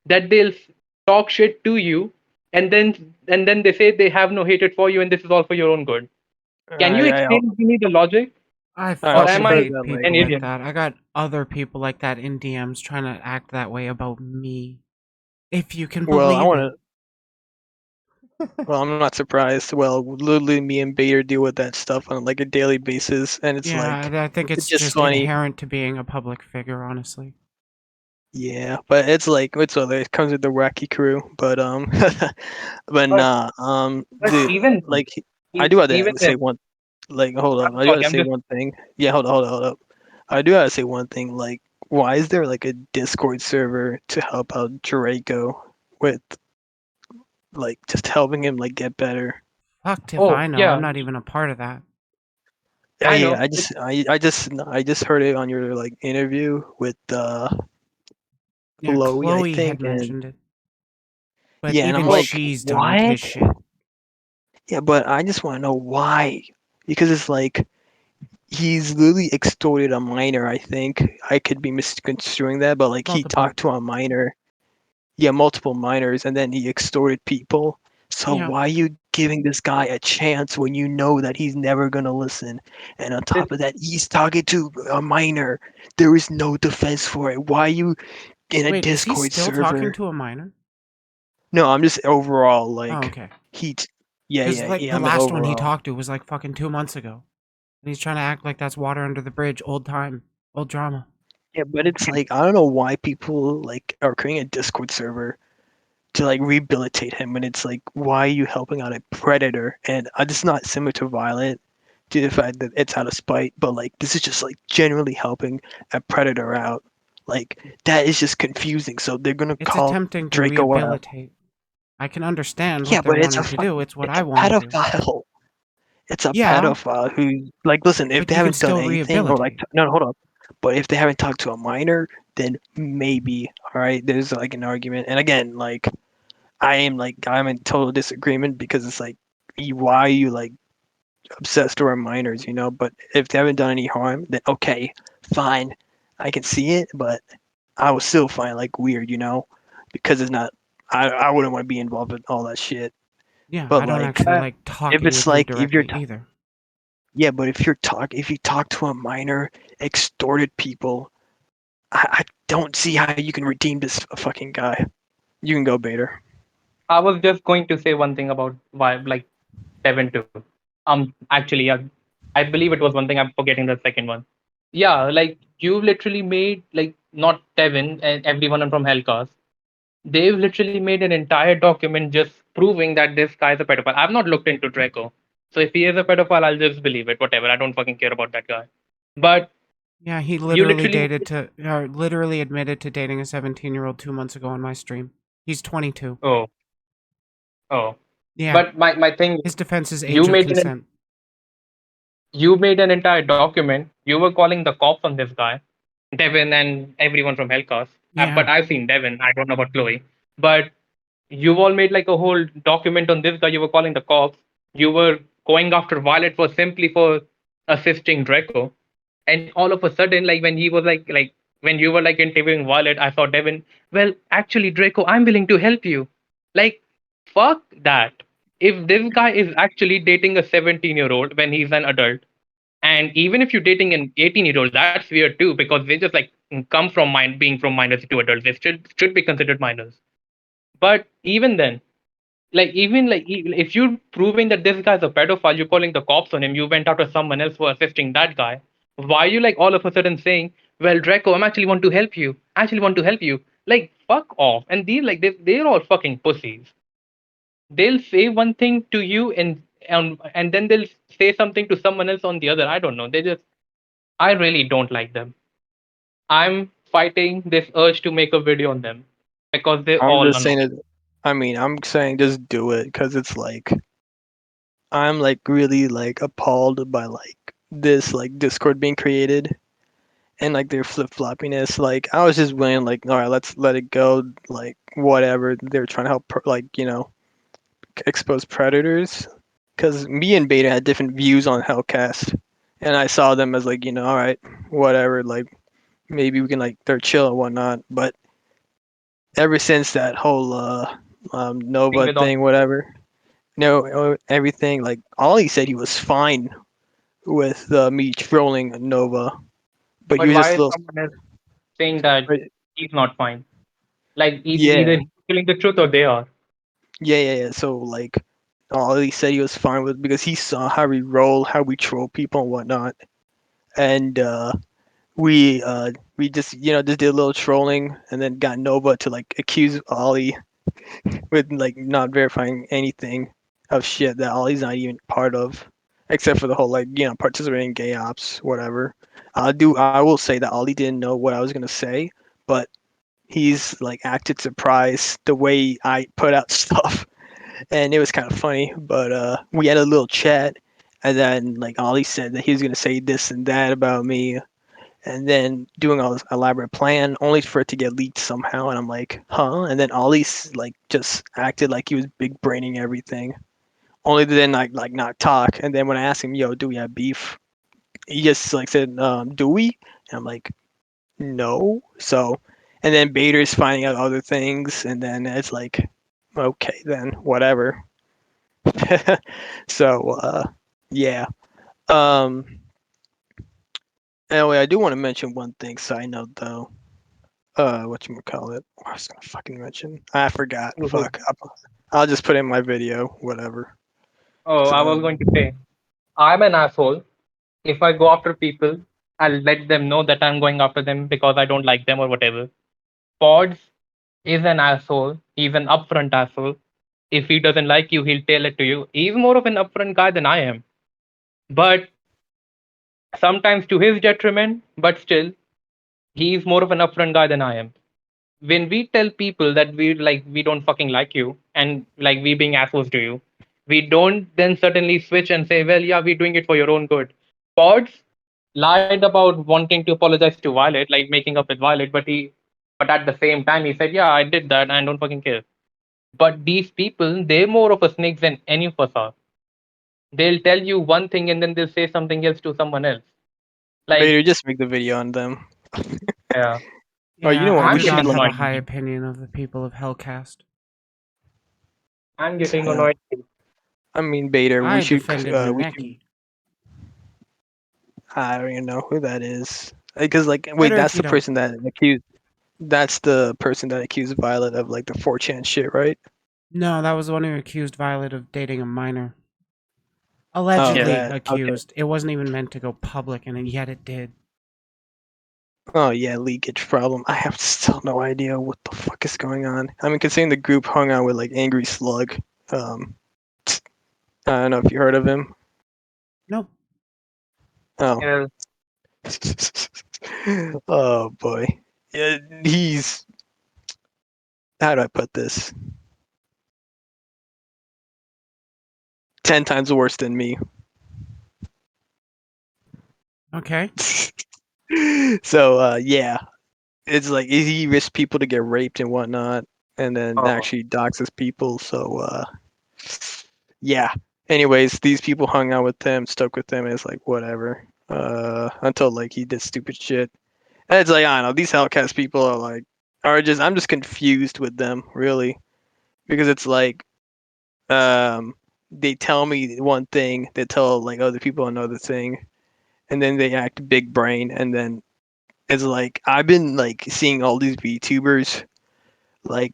that they'll talk shit to you and then they say they have no hatred for you and this is all for your own good. Can you I explain to me the logic, I I or also fucking am I heard hate that like an people like idiot? that. I got other people like that in DMs trying to act that way about me. If you can well I believe want it. to well I'm not surprised. Well literally me and Bader deal with that stuff on like a daily basis and it's Yeah, like I think it's it's just just funny. inherent to being a public figure, honestly. Yeah, but it's like it's other it comes with the wacky crew. But but but nah but dude even like I do have even to say then, one like hold up I'm I do have sorry, to I'm say just one thing. Yeah, hold up. I do have to say one thing. Like, why is there like a Discord server to help out Draco with like just helping him like get better? Fucked if oh I know. I'm yeah, not even a part of that. Yeah, I yeah. know it, I just heard it on your like interview with Yeah, Chloe, I Chloe had think, and mentioned it. But yeah, and I'm even like, she's done with what? his shit. Yeah, but I just want to know why, because it's like he's literally extorted a minor. I think I could be misconstruing that, but like he Multiple. talked to a minor, yeah, multiple minors, and then he extorted people. So Yeah. why are you giving this guy a chance when you know that he's never gonna listen? And on this, top of that, he's talking to a minor. There is no defense for it. Why are you in a Wait, is he Discord still talking server? to a minor? No, I'm just overall Oh, like okay. he. Yeah, Because, yeah, like, yeah. the I meant last one he overall. talked to was, like, fucking 2 months ago. And he's trying to act like that's water under the bridge, old time, old drama. Yeah, but it's like I don't know why people like are creating a Discord server to like rehabilitate him, and it's like, why are you helping out a predator? And this is not similar to violent due to the fact that it's out of spite, but like this is just like generally helping a predator out. Like that is just confusing. So they're gonna It's call attempting to Draco out. rehabilitate. I can understand Yeah, what they're but it's a wanting to do. It's what it's I a want to do. pedophile. It's a Yeah, pedophile who, like, listen, if but they you can haven't done still anything or like, rehabilitate. no, hold on, but if they haven't talked to a minor, then maybe, all right, there's like an argument. And again, like, I'm in total disagreement because it's like, why are you like obsessed over minors, you know? But if they haven't done any harm, then okay, fine, I can see it, but I would still find it, like weird, you know, because it's not. I wouldn't want to be involved with all that shit. Yeah, But I don't like, actually like if talking it's with him like if you're directly either. yeah, but if you talk to a minor, extorted people, I don't see how you can redeem this fucking guy. You can go, Bader. I was just going to say one thing about why, like, Devin too. Actually, I believe it was one thing. I'm forgetting the second one. Yeah, like you literally made like not Devin and everyone from Hellcast. They've literally made an entire document just proving that this guy's a pedophile. I've not looked into Draco, so if he is a pedophile, I'll just believe it. Whatever. I don't fucking care about that guy. But Yeah, he you literally literally, literally admitted to dating a 17-year-old 2 months ago on my stream. He's 22. oh, oh. Yeah, But my thing, his defense is you age of made an consent. you made an entire document. You were calling the cops on this guy, Devin, and everyone from Hellcast. Yeah, But I've seen Devin. I don't know about Chloe. But you all made like a whole document on this guy. You were calling the cops. You were going after Violet for simply for assisting Draco. And all of a sudden, like when he was like when you were like interviewing Violet, I saw Devin. Well, actually, Draco, I'm willing to help you. Like, fuck that. If this guy is actually dating a 17-year-old when he's an adult, and even if you're dating an 18-year-old, that's weird too, because they just like come from being from minors to adults. They should be considered minors. But even then, like even like if you're proving that this guy's a pedophile, you're calling the cops on him. You went after someone else for assisting that guy. Why are you like all of a sudden saying, "Well, Draco, I'm actually want to help you. I actually want to help you." Like fuck off. And these like they're all fucking pussies. They'll say one thing to you and then they'll say something to someone else on the other. I don't know. I really don't like them. I'm fighting this urge to make a video on them because they're I'm all just annoying. saying it. I mean, I'm saying just do it because it's like I'm like really like appalled by like this like Discord being created and like their flip floppiness. Like I was just willing like, all right, let's let it go. Like whatever. They're trying to help like expose predators. Because me and Beta had different views on Hellcast, and I saw them as like all right, whatever. Like maybe we can like they're chill and whatnot. But ever since that whole Thing Nova with all, thing, whatever, no, everything like Ollie said he was fine with me trolling Nova, but but you're why just a is little. someone else saying that he's not fine? Like Yeah, either he's telling the truth or they are. yeah. So like, Ollie said he was fine with because he saw how we roll, how we troll people and whatnot, and we just just did a little trolling and then got Nova to like accuse Ollie with like not verifying anything of shit that Ollie's not even part of, except for the whole like participating in gay ops, whatever. I will say that Ollie didn't know what I was gonna say, but he's like acted surprised the way I put out stuff, and it was kind of funny. But we had a little chat, and then like Ollie said that he was gonna say this and that about me, and then doing all this elaborate plan only for it to get leaked somehow. And I'm like, huh? And then Ollie's like just acted like he was big braining everything, only to then like not talk. And then when I asked him, yo, do we have beef? He just like said, do we? And I'm like, no. So, and then Bader's finding out other things, and then it's like, okay, then whatever. So, yeah. Um, anyway, I do want to mention one thing. Side note, though. What you call it? I was gonna fucking mention. I forgot. Mhm. Fuck. I'll just put in my video. Whatever. Oh, I was So going to say, I'm an asshole. If I go after people, I'll let them know that I'm going after them because I don't like them or whatever. Pods, is an asshole. He's an upfront asshole. If he doesn't like you, he'll tell it to you. He's more of an upfront guy than I am. But sometimes to his detriment, but still, he's more of an upfront guy than I am. When we tell people that we don't fucking like you and like we being assholes to you, we don't then suddenly switch and say, well, yeah, we're doing it for your own good. Pods lied about wanting to apologize to Violet, like making up with Violet, but at the same time he said, yeah, I did that and I don't fucking care. But these people, they're more of a snake than any of us are. They'll tell you one thing and then they'll say something else to someone else. Like, Vader, just make the video on them. yeah, Oh, you Yeah, know what? I I'm We do should not getting have a annoyed. high opinion of the people of Hellcast. I'm getting Yeah. annoyed. I mean, Vader. I defended We should. Maneki. I don't even know who that is. Because like, wait, Better if that's you the don't. person that accused. That's the person that accused Violet of like the 4chan shit, right? No, that was the one who accused Violet of dating a minor. Oh, Yeah. Allegedly that. Okay. accused. It wasn't even meant to go public, and yet it did. Oh yeah, leakage problem. I have still no idea what the fuck is going on. I mean, considering the group hung out with like Angry Slug. Um, I don't know if you heard of him. Nope. Oh. Yeah. Oh boy. Yeah, he's. How do I put this? 10 times worse than me. Okay. So yeah, it's like he risks people to get raped and whatnot, and then Oh, actually doxes people. So yeah. Anyways, these people hung out with him, stuck with him. And it's like whatever. Until like he did stupid shit. And it's like I don't know. These Hellcast people are just. I'm just confused with them really, because it's like they tell me one thing, they tell like other people another thing, and then they act big brain, and then it's like I've been like seeing all these VTubers like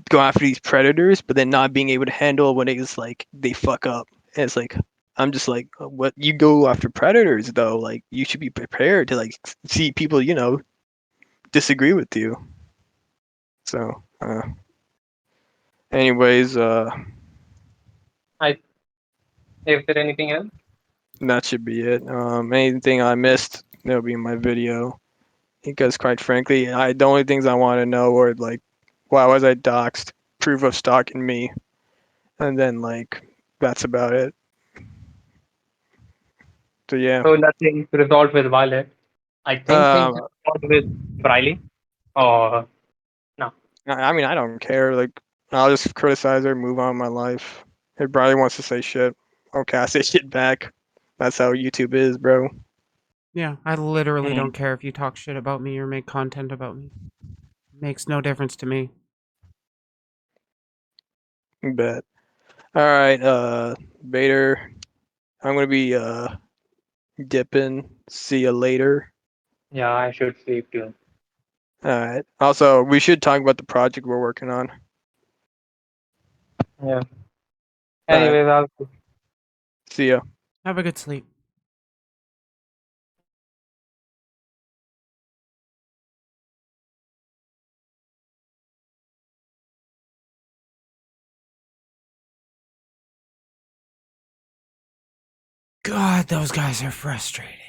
go after these predators, but then not being able to handle when it's like they fuck up. And it's like I'm just like, what you go after predators though? Like you should be prepared to like see people, disagree with you. So, anyways, I. Is there anything else? that should be it. Anything I missed, that'll be in my video. Because quite frankly, the only things I want to know are like, why was I doxxed? Proof of stalking me, and then like that's about it. So yeah. So nothing resolved with Violet. I think things Um, resolved with Riley. Or no. I mean, I don't care. Like, I'll just criticize her, move on with my life. If Briley wants to say shit, okay, I say shit back. That's how YouTube is, bro. Yeah, I literally Hmm. don't care if you talk shit about me or make content about me. Makes no difference to me. Bet. All right, Vader. I'm gonna be dipping. See you later. Yeah, I should sleep too. All right. Also, we should talk about the project we're working on. Yeah. All right. Anyways, I'll See ya. Have a good sleep. God, those guys are frustrating.